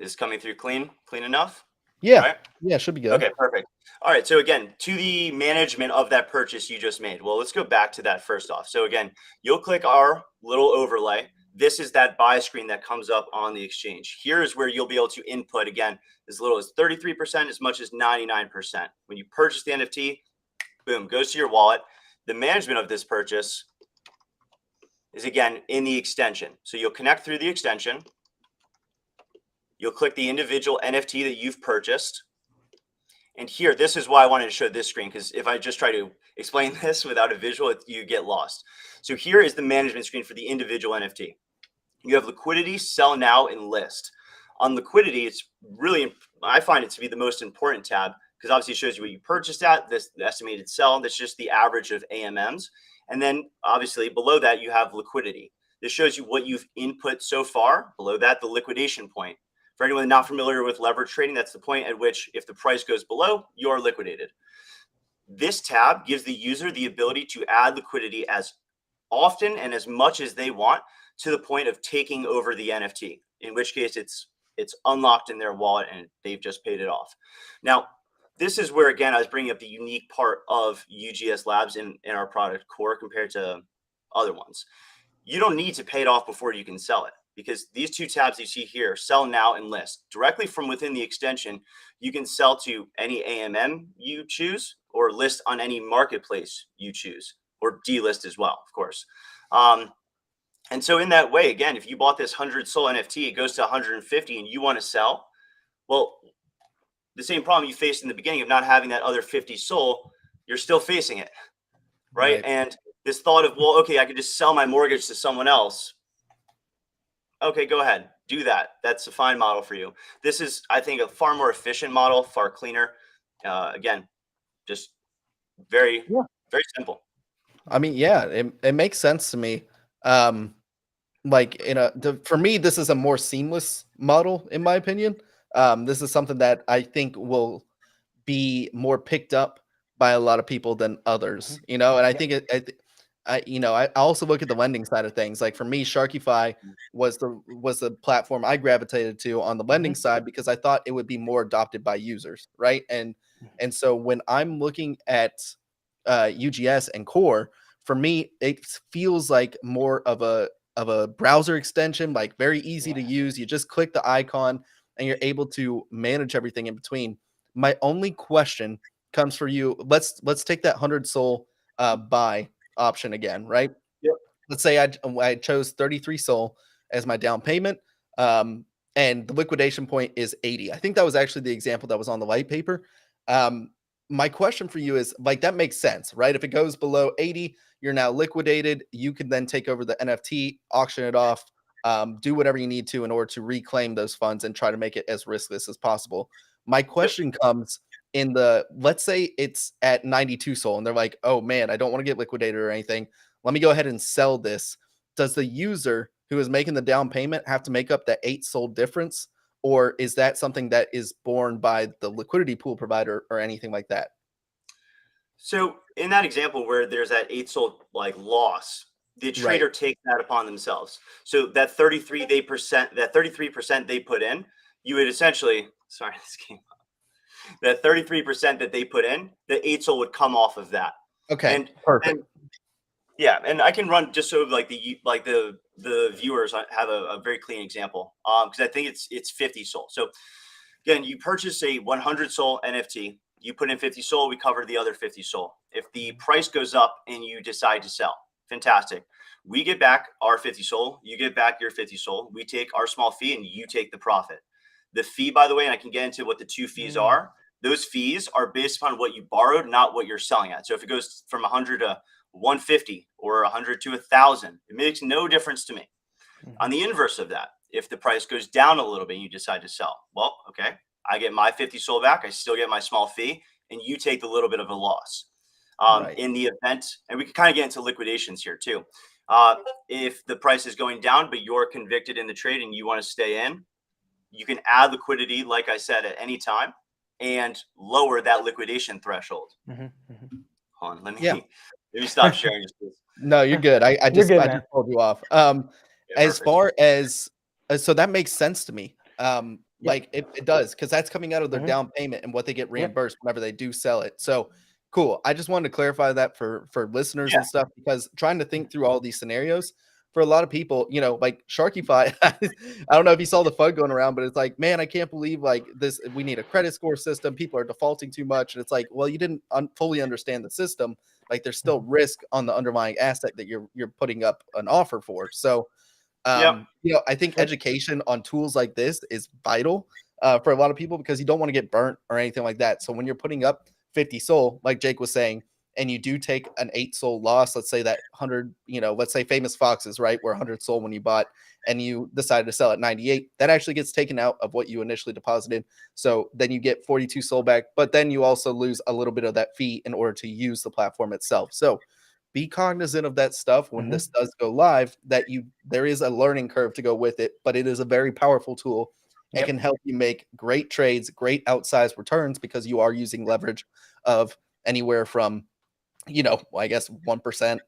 Is this coming through clean enough? Yeah. Right? Yeah, should be good. Okay, perfect. All right. So again, to the management of that purchase you just made. Well, let's go back to that first off. So again, you'll click our little overlay. This is that buy screen that comes up on the exchange. Here's where you'll be able to input, again, as little as 33%, as much as 99%. When you purchase the NFT, boom, goes to your wallet. The management of this purchase is, again, in the extension. So you'll connect through the extension. You'll click the individual NFT that you've purchased. And here, this is why I wanted to show this screen, because if I just try to explain this without a visual, you get lost. So here is the management screen for the individual NFT. You have liquidity, sell now, and list. On liquidity, it's really, I find it to be the most important tab, because obviously it shows you what you purchased at, the estimated sell. That's just the average of AMMs. And then obviously below that, you have liquidity. This shows you what you've input so far. Below that, the liquidation point. For anyone not familiar with leverage trading, that's the point at which if the price goes below, you're liquidated. This tab gives the user the ability to add liquidity as often and as much as they want to the point of taking over the NFT, in which case it's unlocked in their wallet and they've just paid it off. Now, this is where, again, I was bringing up the unique part of UGS Labs in our product Core compared to other ones. You don't need to pay it off before you can sell it, because these two tabs you see here, sell now and list, directly from within the extension, you can sell to any AMM you choose or list on any marketplace you choose, or delist as well, of course. And so in that way, again, if you bought this 100 SOL NFT, it goes to 150 and you want to sell, well, the same problem you faced in the beginning of not having that other 50 SOL, you're still facing it, right? And this thought of, well, okay, I could just sell my mortgage to someone else. Okay, go ahead, do that. That's a fine model for you. This is, I think, a far more efficient model, far cleaner. Again, just very simple. I mean, yeah, it makes sense to me. Like for me, this is a more seamless model, in my opinion. This is something that I think will be more picked up by a lot of people than others, you know. And I think I also look at the lending side of things. Like for me, Sharkify was the platform I gravitated to on the lending side because I thought it would be more adopted by users, right? And so when I'm looking at UGS and Core, for me, it feels like more of a a browser extension, like very easy to use. You just click the icon and you're able to manage everything in between. My only question comes for you. Let's take that 100 Sol buy option again, right? Yep. Let's say I chose 33 Sol as my down payment, and the liquidation point is 80. I think that was actually the example that was on the white paper. My question for you is, like, that makes sense, right? If it goes below 80, you're now liquidated. You can then take over the NFT, auction it off, do whatever you need to in order to reclaim those funds and try to make it as riskless as possible. My question comes in the, let's say it's at 92 Sol and they're like, oh man, I don't want to get liquidated or anything. Let me go ahead and sell this. Does the user who is making the down payment have to make up that 8 Sol difference? Or is that something that is borne by the liquidity pool provider or anything like that? So in that example where there's that 8 Sol like loss, the trader takes that upon themselves. So that 33% they put in, you would essentially, sorry, this came up. That 33% that they put in, the 8 Sol would come off of that. Okay, and perfect. Yeah, and I can run just so like the viewers have a very clean example, because I think it's 50 Sol. So again, you purchase a 100 Sol NFT, you put in 50 Sol, we cover the other 50 Sol. If the price goes up and you decide to sell, fantastic. We get back our 50 Sol, you get back your 50 Sol. We take our small fee and you take the profit. The fee, by the way, and I can get into what the two fees are. Those fees are based upon what you borrowed, not what you're selling at. So if it goes from 100 to 150 or 100 to 1,000, it makes no difference to me. On the inverse of that, if the price goes down a little bit and you decide to sell, well, okay, I get my 50 Sol back, I still get my small fee, and you take the little bit of a loss. In the event, and we can kind of get into liquidations here too. If the price is going down, but you're convicted in the trade and you want to stay in, you can add liquidity, like I said, at any time and lower that liquidation threshold. Hold on, let me stop sharing this, please. No, you're good. I just pulled you off. As perfect. far as so that makes sense to me. Like it does, because that's coming out of their down payment and what they get reimbursed whenever they do sell it. So cool. I just wanted to clarify that for listeners and stuff, because trying to think through all these scenarios for a lot of people, you know, like Sharkyfy, I don't know if you saw the FUD going around, but it's like, man, I can't believe like this. We need a credit score system. People are defaulting too much. And it's like, well, you didn't fully understand the system. Like there's still risk on the underlying asset that you're putting up an offer for. So, you know, I think education on tools like this is vital for a lot of people, because you don't want to get burnt or anything like that. So when you're putting up 50 Sol, like Jake was saying, and you do take an 8 Sol loss, let's say that 100, you know, let's say Famous Foxes, right, where 100 Sol when you bought and you decided to sell at 98, that actually gets taken out of what you initially deposited. So then you get 42 Sol back, but then you also lose a little bit of that fee in order to use the platform itself. So be cognizant of that stuff when this does go live, that there is a learning curve to go with it, but it is a very powerful tool. It can help you make great trades, great outsized returns, because you are using leverage of anywhere from, you know, I guess 1%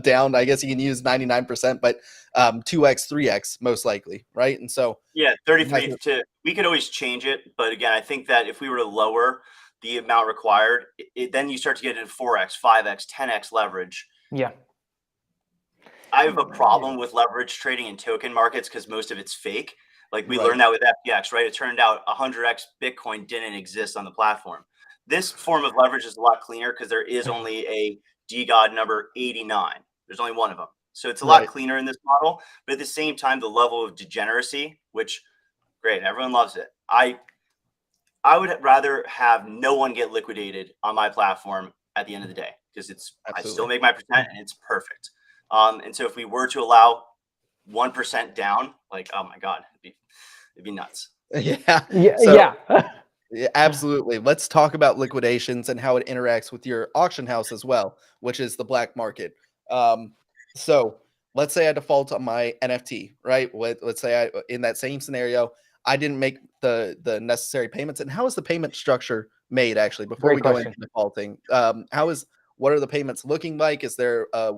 down. I guess you can use 99%, but 2x, 3x most likely, right? And so 33 to, we could always change it, but again, I think that if we were to lower the amount required, then you start to get into 4x, 5x, 10x leverage. Yeah. I have a problem with leverage trading in token markets because most of it's fake. Like we learned that with FTX, right? It turned out 100x Bitcoin didn't exist on the platform. This form of leverage is a lot cleaner because there is only a DGOD number 89. There's only one of them. So it's a lot cleaner in this model. But at the same time, the level of degeneracy, which, great, everyone loves it. I would rather have no one get liquidated on my platform at the end of the day, because I still make my percent and it's perfect. And so if we were to allow 1% down, like, oh my God, it'd be nuts. Yeah, absolutely. Let's talk about liquidations and how it interacts with your auction house as well, which is the black market. So let's say I default on my NFT, right? Let's say in that same scenario, I didn't make the necessary payments. And how is the payment structure made, actually, before we go into defaulting? What are the payments looking like? Is there a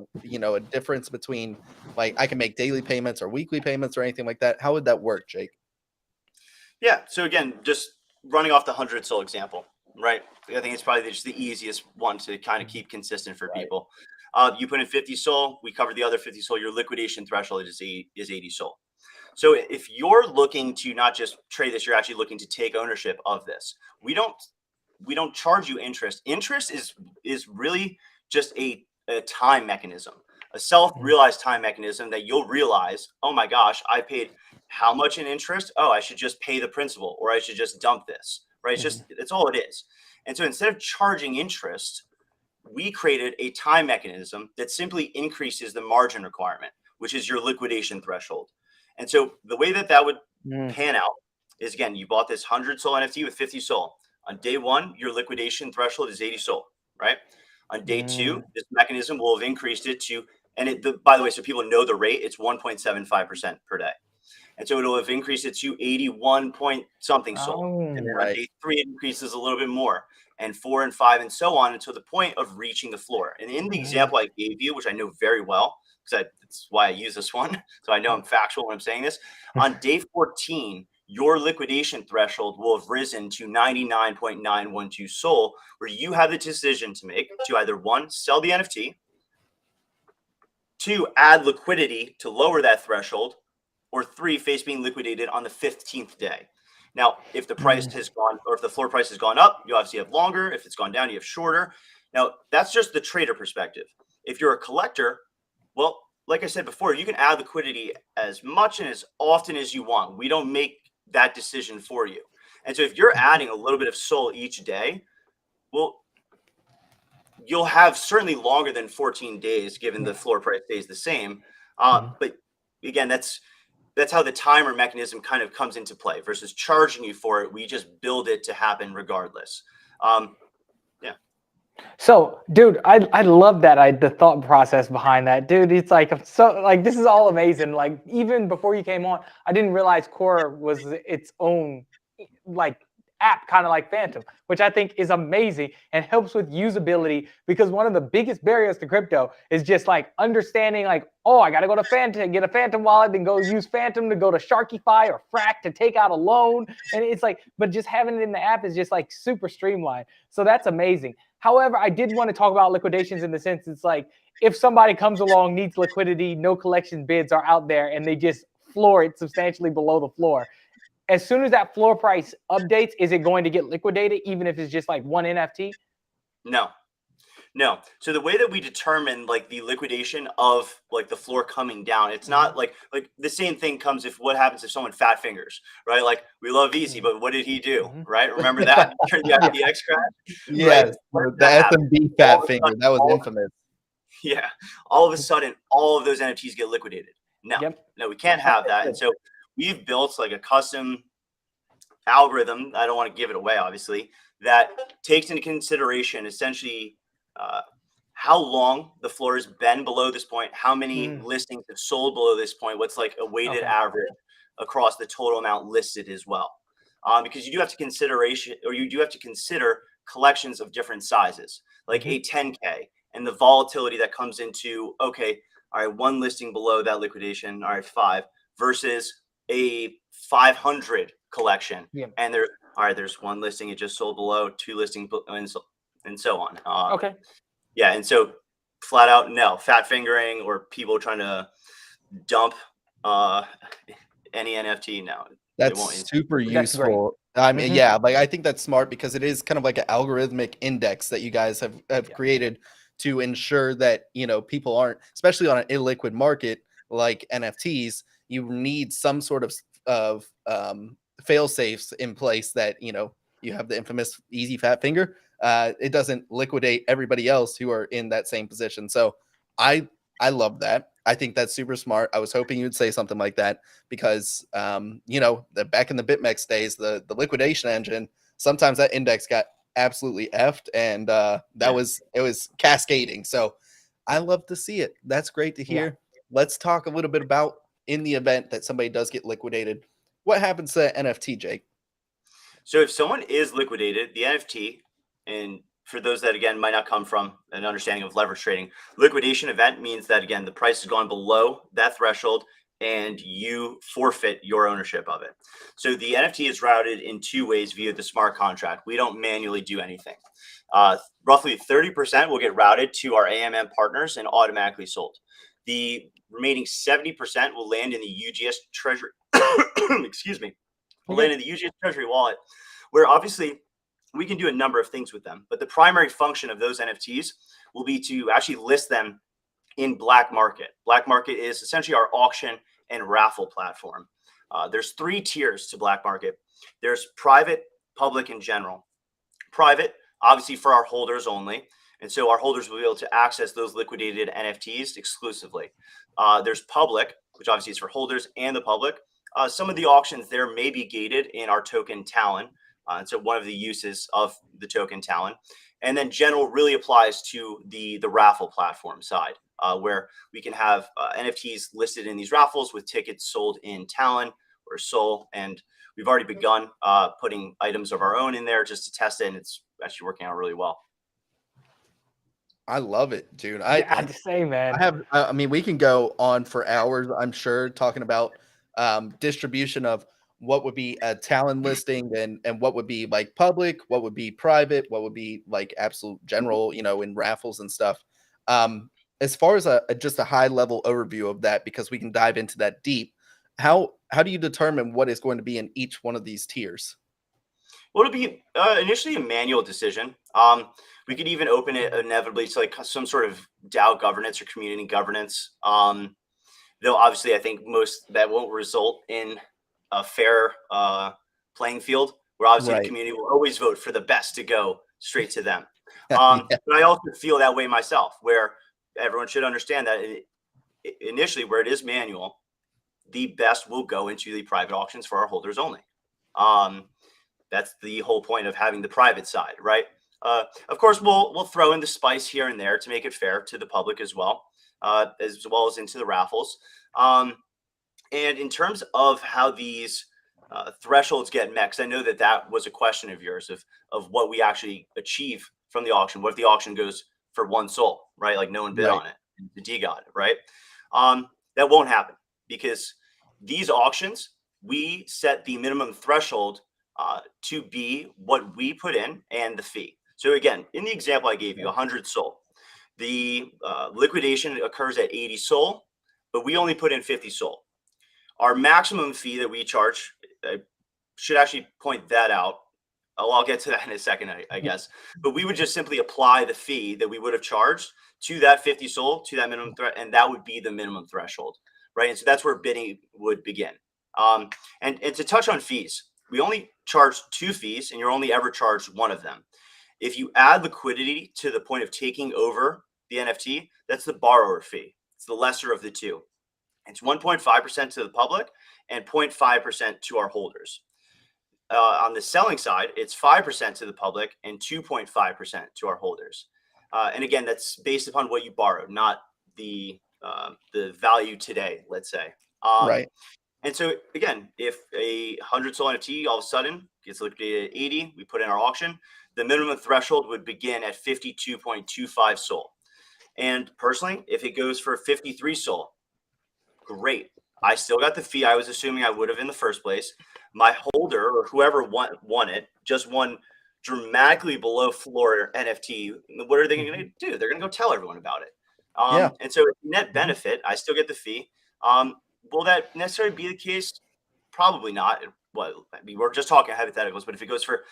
difference between, like, I can make daily payments or weekly payments or anything like that? How would that work, Jake? Yeah. So again, just running off the 100 Sol example, right? I think it's probably just the easiest one to kind of keep consistent for people. You put in 50 SOL, we cover the other 50 SOL. Your liquidation threshold is 80 SOL. So if you're looking to not just trade this, you're actually looking to take ownership of this. We don't charge you interest. Interest is really just a time mechanism, a self-realized time mechanism that you'll realize, oh my gosh, I paid how much in interest? Oh, I should just pay the principal, or I should just dump this, right? It's all it is. And so instead of charging interest, we created a time mechanism that simply increases the margin requirement, which is your liquidation threshold. And so the way that would pan out is, again, you bought this 100 SOL NFT with 50 SOL. On day one, your liquidation threshold is 80 SOL, right? On day two, this mechanism will have increased it to, and by the way, so people know the rate, it's 1.75% per day. And so it'll have increased it to 81 point something SOL. And then on day three, it increases a little bit more, and 4 and 5 and so on until the point of reaching the floor. And in the example I gave you, which I know very well, because that's why I use this one, so I know I'm factual when I'm saying this, on day 14, your liquidation threshold will have risen to 99.912 SOL, where you have the decision to make to either 1, sell the NFT, 2, add liquidity to lower that threshold, or 3, face being liquidated on the 15th day. Now, if the price has gone, or if the floor price has gone up, you obviously have longer. If it's gone down, you have shorter. Now, that's just the trader perspective. If you're a collector, well, like I said before, you can add liquidity as much and as often as you want. We don't make that decision for you. And so if you're adding a little bit of SOL each day, well, you'll have certainly longer than 14 days, given the floor price stays the same. But again, that's how the timer mechanism kind of comes into play versus charging you for it. We just build it to happen regardless. So, dude, I love that. The thought process behind that, dude. It's like, I'm so like, this is all amazing. Like, even before you came on, I didn't realize Core was its own like app, kind of like Phantom, which I think is amazing and helps with usability, because one of the biggest barriers to crypto is just like understanding, like, oh, I got to go to Phantom, get a Phantom wallet, then go use Phantom to go to Sharkify or Frack to take out a loan. And it's like, but just having it in the app is just like super streamlined. So that's amazing. However, I did want to talk about liquidations in the sense it's like, if somebody comes along, needs liquidity, no collection bids are out there, and they just floor it substantially below the floor. As soon as that floor price updates, is it going to get liquidated, even if it's just like one NFT? No. So the way that we determine like the liquidation of like the floor coming down, it's not like the same thing comes if what happens if someone fat fingers, right? Like, we love Easy, but what did he do, right? Remember that during the FTX crash? Yes, right? the SMB fat finger, that was infamous. Yeah, all of a sudden, all of those NFTs get liquidated. No, we can't have that. And so we've built like a custom algorithm. I don't want to give it away, obviously, that takes into consideration essentially how long the floor has been below this point, how many listings have sold below this point, what's like a weighted average across the total amount listed as well. Because you do have to consider collections of different sizes, like a 10K, and the volatility that comes into, okay, all right, one listing below that liquidation, all right, 5, versus a 500 collection, and there's one listing it just sold below, 2 listings, and so on. And so flat out, no, fat fingering or people trying to dump any NFT now. That's super useful. I mean, like, I think that's smart because it is kind of like an algorithmic index that you guys have created to ensure that, people aren't, especially on an illiquid market like NFTs, you need some sort of fail safes in place that, you have the infamous easy fat finger. It doesn't liquidate everybody else who are in that same position. So I love that. I think that's super smart. I was hoping you'd say something like that because, back in the BitMEX days, the liquidation engine, sometimes that index got absolutely effed, and it was cascading. So I love to see it. That's great to hear. Let's talk a little bit about, in the event that somebody does get liquidated, what happens to NFT, Jake? So if someone is liquidated, the NFT, and for those that, again, might not come from an understanding of leverage trading, liquidation event means that, again, the price has gone below that threshold. and you forfeit your ownership of it. So the NFT is routed in two ways via the smart contract. We don't manually do anything. Roughly 30% will get routed to our AMM partners and automatically sold. The remaining 70% will land in the UGS Treasury. Excuse me. Will land in the UGS Treasury wallet, where obviously we can do a number of things with them. But the primary function of those NFTs will be to actually list them in Black Market. Black Market is essentially our auction and raffle platform. There's three tiers to Black Market. There's private, public, and general. Private, obviously for our holders only. And so our holders will be able to access those liquidated NFTs exclusively. There's public, which obviously is for holders and the public. Some of the auctions there may be gated in our token Talon. And so one of the uses of the token Talon. And then general really applies to the raffle platform side, where we can have NFTs listed in these raffles with tickets sold in Talon or Sol. And we've already begun putting items of our own in there just to test it. And it's actually working out really well. I love it, dude. I have to say, man. I mean, we can go on for hours, I'm sure, talking about distribution of what would be a Talon listing and what would be like public, what would be private, what would be like absolute general, you know, in raffles and stuff. As far as just a high level overview of that, because we can dive into that deep, how do you determine what is going to be in each one of these tiers? Well, it'll be initially a manual decision. We could even open it inevitably to like some sort of DAO governance or community governance. Though obviously, I think most that won't result in a fair playing field, where obviously the community will always vote for the best to go straight to them. But I also feel that way myself, where everyone should understand that initially, where it is manual, the best will go into the private auctions for our holders only. That's the whole point of having the private side, right? Of course, we'll throw in the spice here and there to make it fair to the public as well as into the raffles. And in terms of how these thresholds get met, 'cause I know that was a question of yours of what we actually achieve from the auction. What if the auction goes for one Sol, right? Like no one bid on it, the DGOD, right? That won't happen, because these auctions, we set the minimum threshold to be what we put in and the fee. So again, in the example I gave you, 100 Sol, the liquidation occurs at 80 Sol, but we only put in 50 Sol. Our maximum fee that we charge, I should actually point that out. I'll get to that in a second, I guess. But we would just simply apply the fee that we would have charged to that 50 Sol, to that minimum and that would be the minimum threshold, right? And so that's where bidding would begin. And to touch on fees, we only charge 2 fees, and you're only ever charged one of them. If you add liquidity to the point of taking over the NFT, that's the borrower fee. It's the lesser of the two. It's 1.5% to the public and 0.5% to our holders. On the selling side, it's 5% to the public and 2.5% to our holders. And again, that's based upon what you borrowed, not the value today, let's say. Right. And so again, if a 100 Sol NFT all of a sudden gets liquidated at 80, we put in our auction, the minimum threshold would begin at 52.25 Sol. And personally, if it goes for 53 Sol, great. I still got the fee I was assuming I would have in the first place. My holder or whoever won it just won dramatically below floor NFT. What are they going to do? They're going to go tell everyone about it. And so net benefit, I still get the fee. Will that necessarily be the case? Probably not. Well, I mean, we're just talking hypotheticals, but if it goes for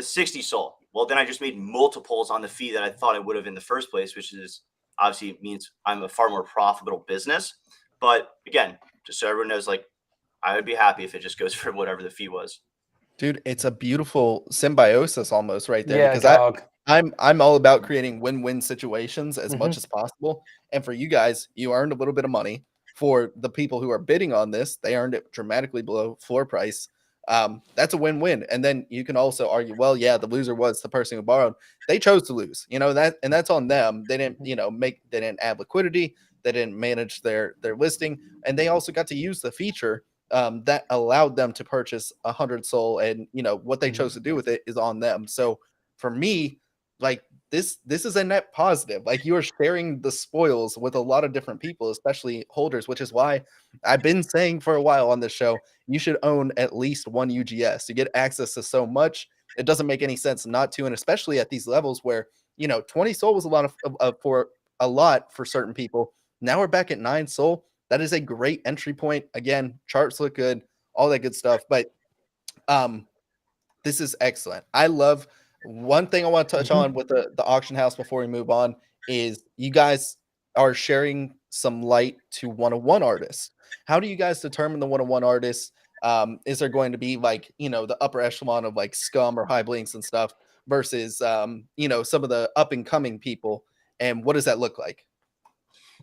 60 Sol, well, then I just made multiples on the fee that I thought I would have in the first place, which is obviously means I'm a far more profitable business. But again, just so everyone knows, like, I would be happy if it just goes for whatever the fee was. Dude, it's a beautiful symbiosis almost right there. Yeah, because I'm all about creating win-win situations as much as possible. And for you guys, you earned a little bit of money. For the people who are bidding on this, they earned it dramatically below floor price. That's a win-win. And then you can also argue, well, yeah, the loser was the person who borrowed. They chose to lose, you know, and that's on them. They didn't, they didn't add liquidity. They didn't manage their listing. And they also got to use the feature that allowed them to purchase 100 Sol. And, what they chose to do with it is on them. So for me, like, this is a net positive. Like, you are sharing the spoils with a lot of different people, especially holders, which is why I've been saying for a while on this show, you should own at least one UGS to get access to so much. It doesn't make any sense not to, and especially at these levels where 20 SOL was a lot for a lot for certain people. Now we're back at 9 SOL. That is a great entry point. Again, charts look good, all that good stuff. But this is excellent. I love one thing I want to touch on with the auction house before we move on is you guys are sharing some light to one-on-one artists. How do you guys determine the one-on-one artists? Is there going to be like, the upper echelon of like Scum or High Blinks and stuff versus, some of the up and coming people? And what does that look like?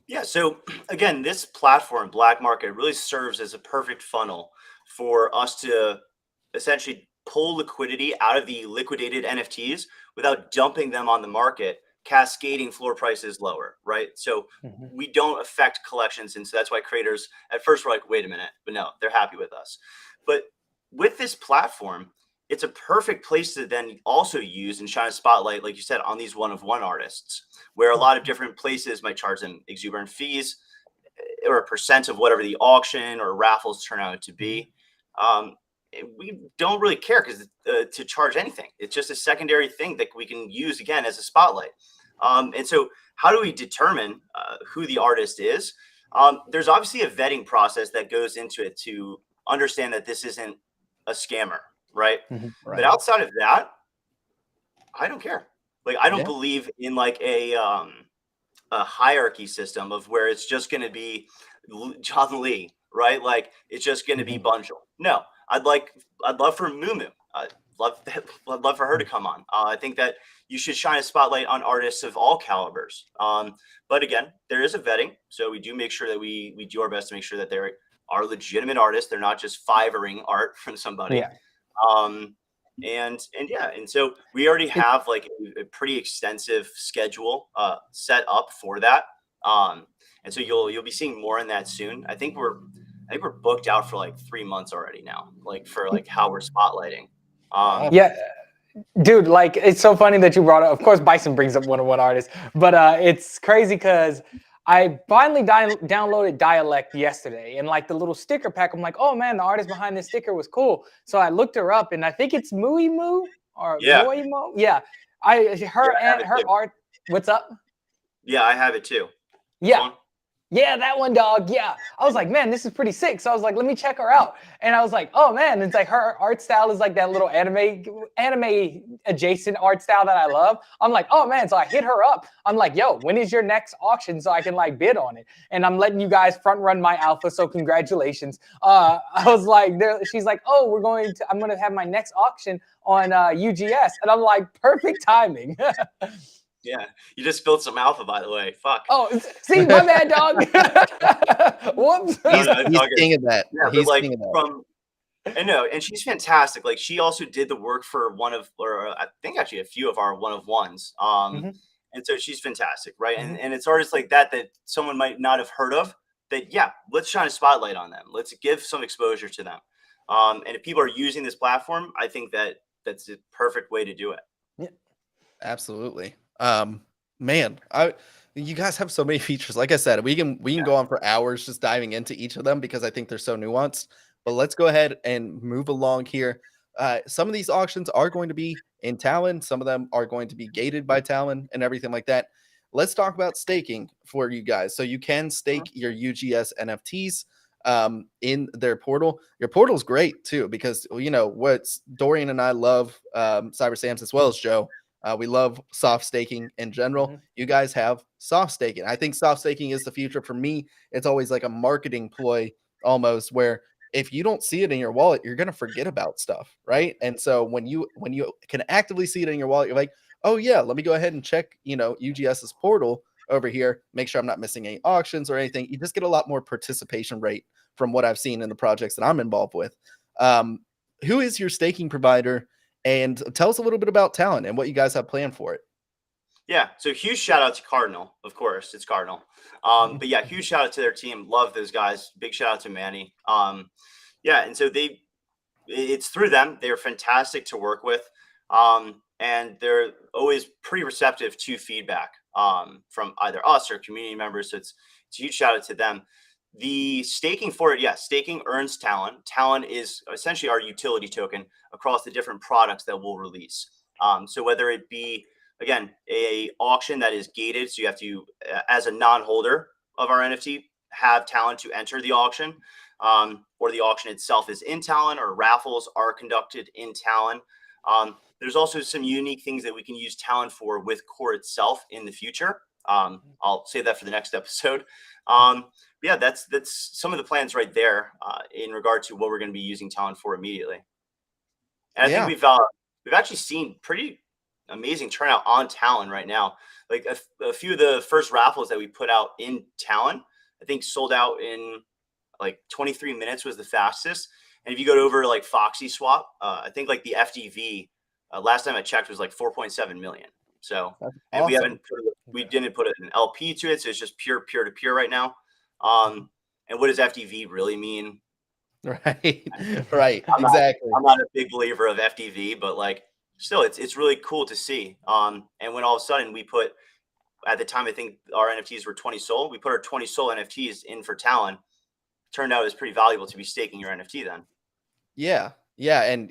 Yeah. So again, this platform, Black Market, really serves as a perfect funnel for us to essentially pull liquidity out of the liquidated NFTs without dumping them on the market, cascading floor prices lower, right? So we don't affect collections. And so that's why creators at first were like, wait a minute, but no, they're happy with us. But with this platform, it's a perfect place to then also use and shine a spotlight, like you said, on these one-of-one artists, where a lot of different places might charge them exuberant fees or a percent of whatever the auction or raffles turn out to be. We don't really care because to charge anything. It's just a secondary thing that we can use again as a spotlight. And so how do we determine who the artist is? There's obviously a vetting process that goes into it to understand that this isn't a scammer, right? Right. But outside of that, I don't care. Like, I don't believe in like a hierarchy system of where it's just going to be John Lee, right? Like, it's just going to be Bunchel. No, I'd love for Mumu. I'd love for her to come on. I think that you should shine a spotlight on artists of all calibers. But again, there is a vetting, so we do make sure that we do our best to make sure that they are legitimate artists. They're not just fivering art from somebody. And so we already have like a pretty extensive schedule set up for that. And so you'll be seeing more in that soon. I think we're booked out for like 3 months already now, like for like how we're spotlighting. Dude, like, it's so funny that you brought up. Of course, Bison brings up one-on-one artists, but it's crazy because I finally downloaded Dialect yesterday, and like the little sticker pack, I'm like, oh man, the artist behind this sticker was cool. So I looked her up, and I think it's Mui Moo or Moimo. Yeah, her art. What's up? Yeah, I have it too. Yeah, that one, dog. Yeah. I was like, man, this is pretty sick. So I was like, let me check her out. And I was like, oh man, it's like her art style is like that little anime adjacent art style that I love. I'm like, oh man. So I hit her up. I'm like, yo, when is your next auction so I can like bid on it? And I'm letting you guys front run my alpha. So congratulations. I was like, she's like, oh, I'm going to have my next auction on UGS. And I'm like, perfect timing. Yeah, you just spilled some alpha, by the way. Fuck. Oh, see, my bad, dog. Whoops. He's king of that. Yeah, he's like king of that. I know, and she's fantastic. Like, she also did the work for I think actually a few of our one-of-ones. And so she's fantastic, right? And it's artists like that someone might not have heard of. That let's shine a spotlight on them. Let's give some exposure to them. And if people are using this platform, I think that's the perfect way to do it. Yeah, absolutely. Man, you guys have so many features. Like I said, we can go on for hours just diving into each of them because I think they're so nuanced. But let's go ahead and move along here. Some of these auctions are going to be in Talon. Some of them are going to be gated by Talon and everything like that. Let's talk about staking for you guys. So you can stake your UGS NFTs in their portal. Your portal is great too because what Dor3ann and I love, Cyber Sam's as well as Joe. We love soft staking in general. You guys have soft staking. I think soft staking is the future. For me, it's always like a marketing ploy almost where if you don't see it in your wallet, you're going to forget about stuff, right? And so when you can actively see it in your wallet, you're like, oh yeah, let me go ahead and check, UGS's portal over here, make sure I'm not missing any auctions or anything. You just get a lot more participation rate from what I've seen in the projects that I'm involved with. Who is your staking provider? And tell us a little bit about Talon and what you guys have planned for it. Yeah, so huge shout out to Cardinal, of course, it's Cardinal. But yeah, huge shout out to their team. Love those guys. Big shout out to Manny. And so it's through them. They're fantastic to work with. And they're always pretty receptive to feedback from either us or community members. So it's a huge shout out to them. The staking for it, yes, staking earns Talon. Talon is essentially our utility token across the different products that we'll release. So whether it be, again, a auction that is gated, so you have to, as a non-holder of our NFT, have Talon to enter the auction, or the auction itself is in Talon, or raffles are conducted in Talon. There's also some unique things that we can use Talon for with Core itself in the future. I'll save that for the next episode. Yeah, that's some of the plans right there in regard to what we're going to be using Talon for immediately. And I think we've actually seen pretty amazing turnout on Talon right now. Like a few of the first raffles that we put out in Talon, I think sold out in like 23 minutes was the fastest. And if you go over like Foxy Swap, I think like the FDV last time I checked was like 4.7 million. So, and awesome. we didn't put an LP to it. So it's just pure to peer right now. And what does FDV really mean? Right. Exactly. I'm not a big believer of FDV, but like still it's really cool to see. And when all of a sudden we put, at the time, I think our NFTs were 20 SOL. We put our 20 SOL NFTs in for Talon. Turned out it was pretty valuable to be staking your NFT then. Yeah.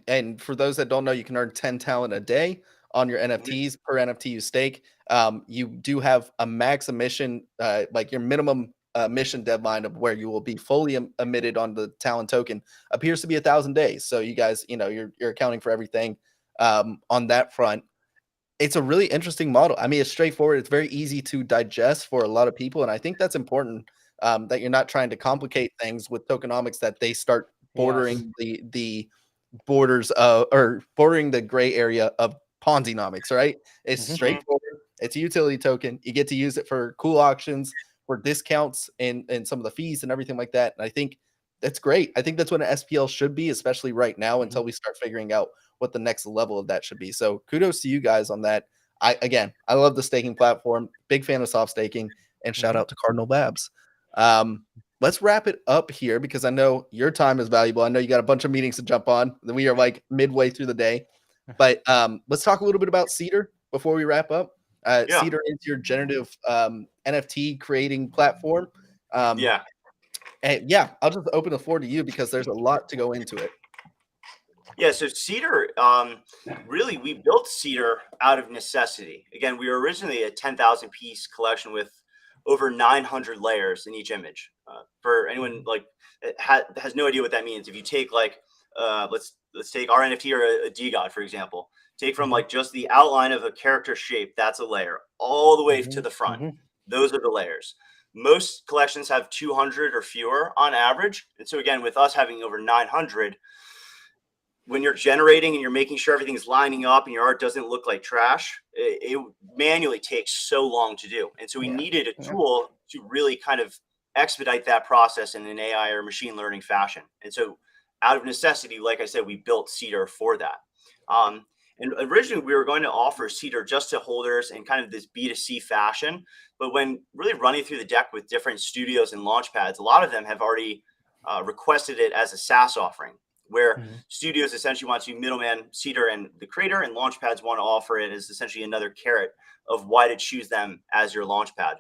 And for those that don't know, you can earn 10 Talon a day on your NFTs per NFT you stake. You do have a max emission, like your minimum mission deadline of where you will be fully emitted on the Talon token appears to be 1,000 days. So you guys, you're accounting for everything on that front. It's a really interesting model. I mean, it's straightforward. It's very easy to digest for a lot of people. And I think that's important, that you're not trying to complicate things with tokenomics, that they start bordering the borders or bordering the gray area of Ponzi-nomics, right? It's straightforward. It's a utility token. You get to use it for cool auctions, for discounts and some of the fees and everything like that. And I think that's great. I think that's what an SPL should be, especially right now until we start figuring out what the next level of that should be. So kudos to you guys on that. I love the staking platform. Big fan of soft staking, and shout out to Cardinal Babs. Let's wrap it up here because I know your time is valuable. I know you got a bunch of meetings to jump on. We are like midway through the day, but let's talk a little bit about Cedar before we wrap up. Cedar is your generative NFT creating platform. And I'll just open the floor to you because there's a lot to go into it. Yeah, so Cedar, really, we built Cedar out of necessity. Again, we were originally a 10,000 piece collection with over 900 layers in each image. For anyone like has no idea what that means, if you take like let's take our NFT or a DGOD, for example, take from like just the outline of a character shape, that's a layer, all the way to the front. Those are the layers. Most collections have 200 or fewer on average. And so again, with us having over 900, when you're generating and you're making sure everything's lining up and your art doesn't look like trash, it manually takes so long to do. And so we needed a tool to really kind of expedite that process in an AI or machine learning fashion. And so out of necessity, like I said, we built Cedar for that. And originally we were going to offer Cedar just to holders in kind of this B2C fashion. But when really running through the deck with different studios and launchpads, a lot of them have already requested it as a SaaS offering, where studios essentially want to middleman Cedar and the creator, and launchpads want to offer it as essentially another carrot of why to choose them as your launchpad.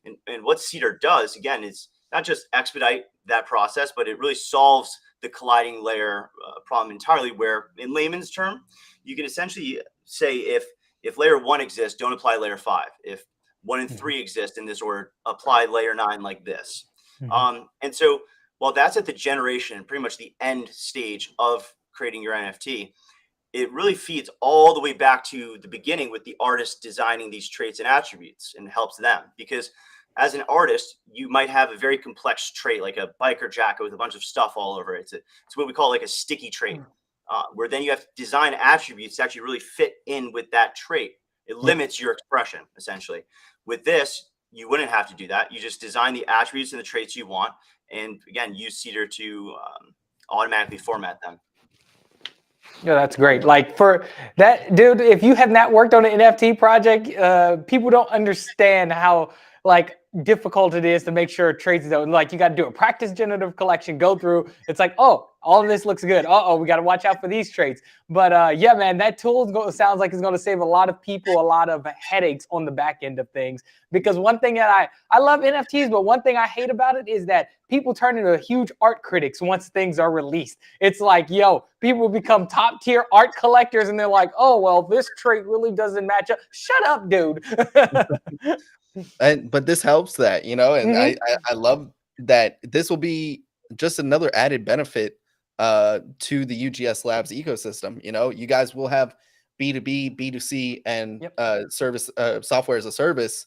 And what Cedar does, again, is not just expedite that process, but it really solves the colliding layer problem entirely, where in layman's term, you can essentially say if layer 1 exists, don't apply layer 5. If 1 and 3 exist in this order, apply layer 9 like this. And so while that's at the generation, pretty much the end stage of creating your NFT, it really feeds all the way back to the beginning with the artist designing these traits and attributes, and helps them. Because as an artist, you might have a very complex trait, like a biker jacket with a bunch of stuff all over it. It's what we call like a sticky trait, where then you have to design attributes to actually really fit in with that trait. It limits your expression, essentially. With this, you wouldn't have to do that. You just design the attributes and the traits you want, and again, use Cedar to automatically format them. Yeah, that's great. Like for that, dude, if you have not worked on an NFT project, people don't understand how like difficult it is to make sure trades is open. Like you got to do a practice generative collection, go through. It's like, oh, all of this looks good. We got to watch out for these trades. But yeah, man, that tool sounds like it's going to save a lot of people a lot of headaches on the back end of things. Because one thing that I love NFTs, but one thing I hate about it is that people turn into huge art critics once things are released. It's like, yo, people become top tier art collectors and they're like, oh, well, this trait really doesn't match up. Shut up, dude. But this helps that, and Mhm. I love that this will be just another added benefit to the UGS Labs ecosystem. You guys will have B2B, B2C, and Yep. service software as a service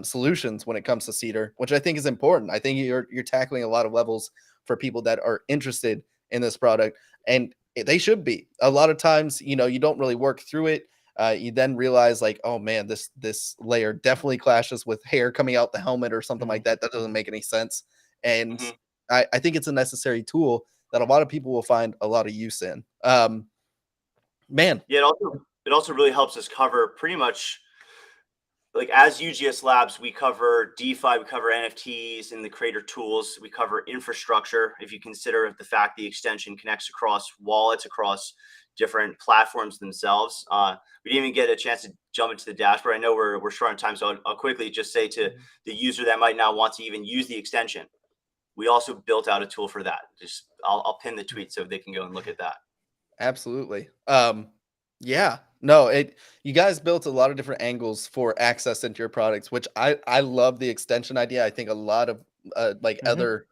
solutions when it comes to Cedar, which I think is important. I think you're tackling a lot of levels for people that are interested in this product, and they should be. A lot of times, you don't really work through it. You then realize like, oh man, this layer definitely clashes with hair coming out the helmet or something like that. That doesn't make any sense. And Mhm. I think it's a necessary tool that a lot of people will find a lot of use in. Man, Yeah, it also really helps us cover pretty much, like, as UGS Labs, we cover DeFi, we cover NFTs and the creator tools, we cover infrastructure. If you consider the fact the extension connects across wallets, across different platforms themselves. We didn't even get a chance to jump into the dashboard. I know we're short on time, so I'll quickly just say to the user that might not want to even use the extension, we also built out a tool for that. I'll pin the tweet so they can go and look at that. absolutely. Yeah, no, you guys built a lot of different angles for access into your products, which I love the extension idea. I think a lot of other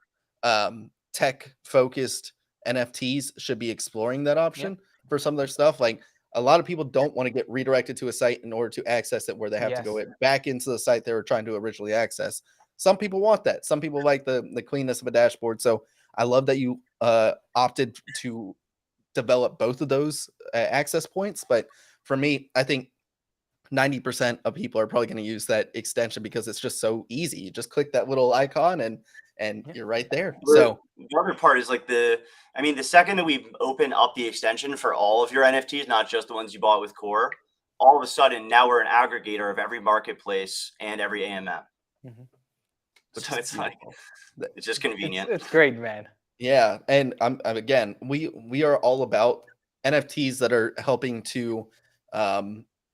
tech focused NFTs should be exploring that option for some of their stuff. Like a lot of people don't want to get redirected to a site in order to access it where they have to go back into the site they were trying to originally access. Some people want that. Some people like the cleanness of a dashboard. So I love that you opted to develop both of those access points. But for me, I think 90% of people are probably going to use that extension because it's just so easy. You just click that little icon and you're right there. So the other part is like the second that we open up the extension for all of your NFTs, not just the ones you bought with Core, all of a sudden now we're an aggregator of every marketplace and every AMM. So it's like, it's just convenient. It's great, man. Yeah, and again, we are all about NFTs that are helping to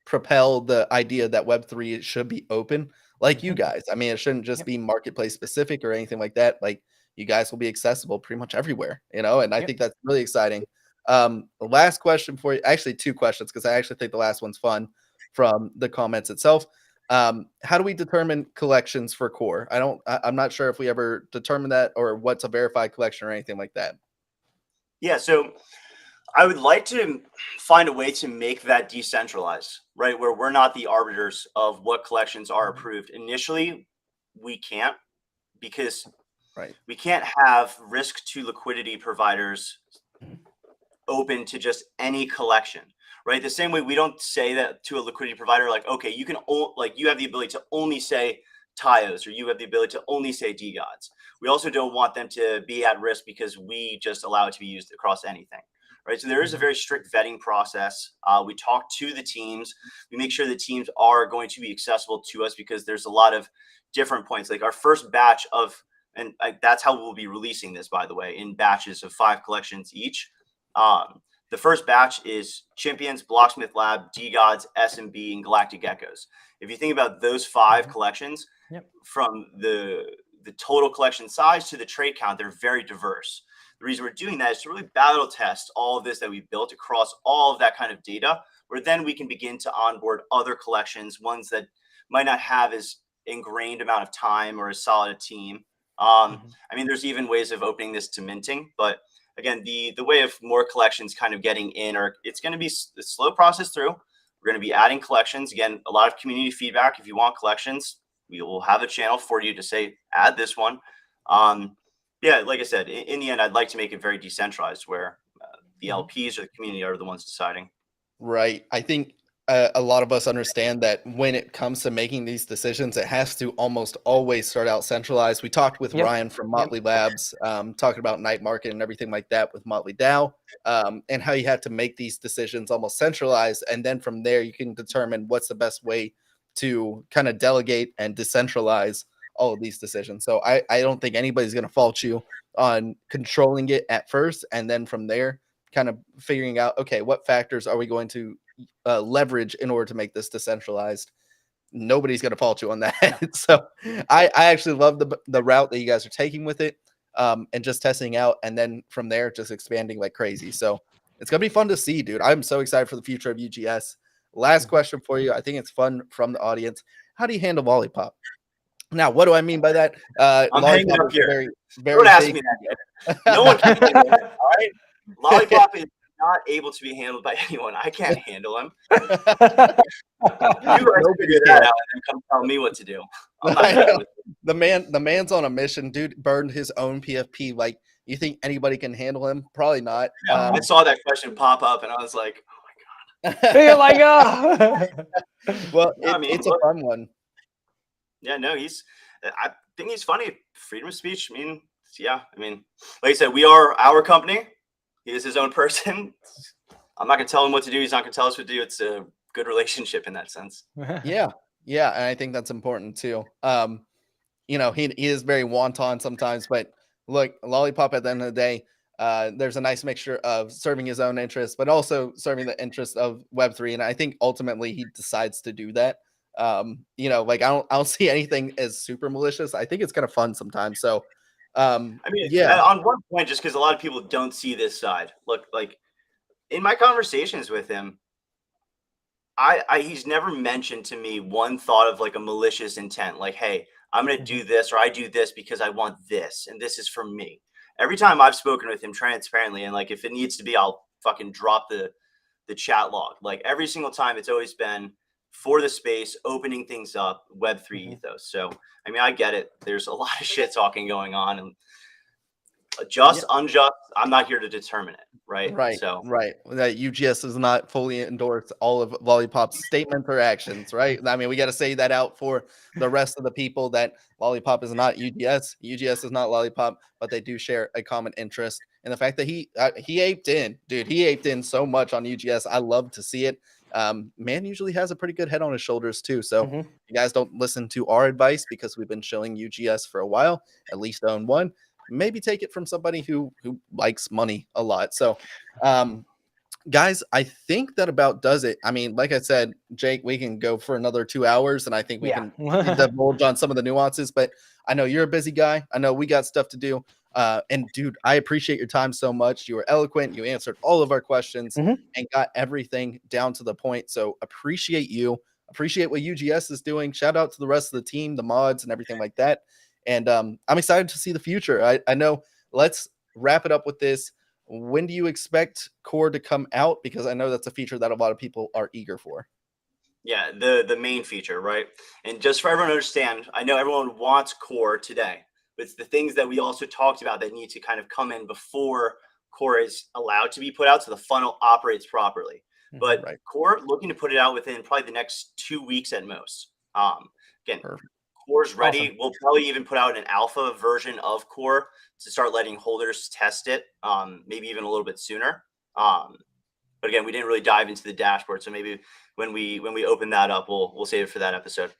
propel the idea that Web3 should be open, like you guys. I mean, it shouldn't just be marketplace specific or anything like that. Like you guys will be accessible pretty much everywhere, and I think that's really exciting. The last question for you, actually two questions, because I actually think the last one's fun from the comments itself. How do we determine collections for Core? I'm not sure if we ever determine that or what's a verified collection or anything like that. Yeah, so I would like to find a way to make that decentralized, right? Where we're not the arbiters of what collections are approved. Initially, we can't, because we can't have risk to liquidity providers open to just any collection, right? The same way we don't say that to a liquidity provider, like, okay, you can you have the ability to only say TIOs, or you have the ability to only say DGODs. We also don't want them to be at risk because we just allow it to be used across anything, right? So there is a very strict vetting process. We talk to the teams. We make sure the teams are going to be accessible to us, because there's a lot of different points. Like our first batch of, and that's how we'll be releasing this, by the way, in batches of 5 collections each. The first batch is Champions, Blocksmith Lab, DGODs, SMB, and Galactic Geckos. If you think about those 5 collections, from the total collection size to the trade count, they're very diverse. The reason we're doing that is to really battle test all of this that we've built across all of that kind of data, where then we can begin to onboard other collections, ones that might not have as ingrained amount of time or as solid a team. I mean, there's even ways of opening this to minting, but again, the way of more collections kind of getting in, or it's going to be a slow process through. We're going to be adding collections. Again, a lot of community feedback. If you want collections, we will have a channel for you to say, add this one. Yeah, like I said, in the end, I'd like to make it very decentralized, where the LPs or the community are the ones deciding. Right. I think a lot of us understand that when it comes to making these decisions, it has to almost always start out centralized. We talked with Ryan from Motley Labs, talking about night market and everything like that with Motley DAO, and how you have to make these decisions almost centralized. And then from there, you can determine what's the best way to kind of delegate and decentralize all of these decisions. So I don't think anybody's going to fault you on controlling it at first, and then from there kind of figuring out, okay, what factors are we going to leverage in order to make this decentralized. Nobody's going to fault you on that. So I actually love the route that you guys are taking with it, and just testing out, and then from there just expanding like crazy. So it's going to be fun to see, dude. I'm so excited for the future of UGS. Last question for you. I think it's fun from the audience. How do you handle Lollipop? Now, what do I mean by that? I'm hanging Lollipop up is here. very, very Don't ask big. me that yet. No one can handle it. All right. Lollipop is not able to be handled by anyone. I can't handle him. You guys figure that out and then come tell me what to do. I'm not gonna do it. The man's on a mission, dude. Burned his own PFP. Like, you think anybody can handle him? Probably not. Yeah, I saw that question pop up and I was like, oh my god. You're like, oh. Well, No, I mean, it's a fun one. Yeah, no, I think he's funny. Freedom of speech. I mean, yeah. I mean, like I said, we are our company. He is his own person. I'm not gonna tell him what to do. He's not gonna tell us what to do. It's a good relationship in that sense. Yeah, and I think that's important too. You know, he is very wanton sometimes, but look, Lollipop at the end of the day, there's a nice mixture of serving his own interests, but also serving the interest of Web3. And I think ultimately he decides to do that. You know, like I don't see anything as super malicious. I think it's kind of fun sometimes. So, I mean, yeah, on one point, just because a lot of people don't see this side. Look, like in my conversations with him, he's never mentioned to me one thought of like a malicious intent, like, hey, I'm gonna do this or I do this because I want this and this is for me. Every time I've spoken with him transparently, and like if it needs to be, I'll fucking drop the chat log. Like every single time, it's always been for the space, opening things up, Web3 ethos. So I mean, I get it. There's a lot of shit talking going on, and unjust, I'm not here to determine it. Right. That UGS does not fully endorse all of Lollipop's statements or actions, right? I mean, we got to say that out for the rest of the people that Lollipop is not UGS. UGS is not Lollipop, but they do share a common interest. And the fact that he aped in, dude, he aped in so much on UGS. I love to see it. Man usually has a pretty good head on his shoulders too. So you guys don't listen to our advice because we've been showing UGS for a while. At least own one. Maybe take it from somebody who likes money a lot. So, guys, I think that about does it. I mean, like I said, Jake, we can go for another 2 hours, and I think we can divulge on some of the nuances. But I know you're a busy guy. I know we got stuff to do. And dude, I appreciate your time so much. You were eloquent. You answered all of our questions and got everything down to the point. So appreciate you. Appreciate what UGS is doing. Shout out to the rest of the team, the mods, and everything like that. And I'm excited to see the future. I know. Let's wrap it up with this. When do you expect Core to come out? Because I know that's a feature that a lot of people are eager for. Yeah, the main feature, right? And just for everyone to understand, I know everyone wants Core today, but it's the things that we also talked about that need to kind of come in before Core is allowed to be put out so the funnel operates properly. But Core looking to put it out within probably the next 2 weeks at most. Again, Perfect. Core's ready. Awesome. We'll probably even put out an alpha version of Core to start letting holders test it, maybe even a little bit sooner. But again, we didn't really dive into the dashboard, so maybe when we open that up, we'll save it for that episode.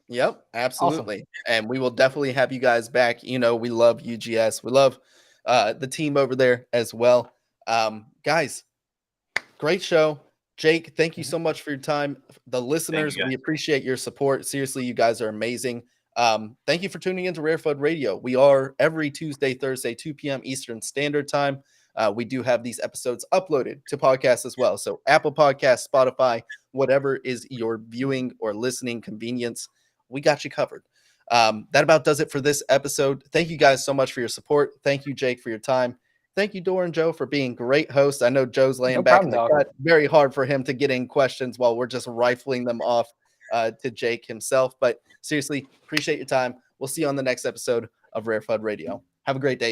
Yep, absolutely. Awesome. And we will definitely have you guys back. You know, we love UGS. We love the team over there as well. Guys, great show. Jake, thank you so much for your time. The listeners, we appreciate your support. Seriously, you guys are amazing. Thank you for tuning into RareFUD Radio. We are every Tuesday, Thursday, 2 p.m. Eastern Standard Time. We do have these episodes uploaded to podcasts as well. So Apple Podcasts, Spotify, whatever is your viewing or listening convenience, we got you covered. That about does it for this episode. Thank you guys so much for your support. Thank you, Jake, for your time. Thank you, Dor and Joe, for being great hosts. I know Joe's laying back in the cut. Very hard for him to get in questions while we're just rifling them off to Jake himself. But seriously, appreciate your time. We'll see you on the next episode of RareFUD Radio. Have a great day.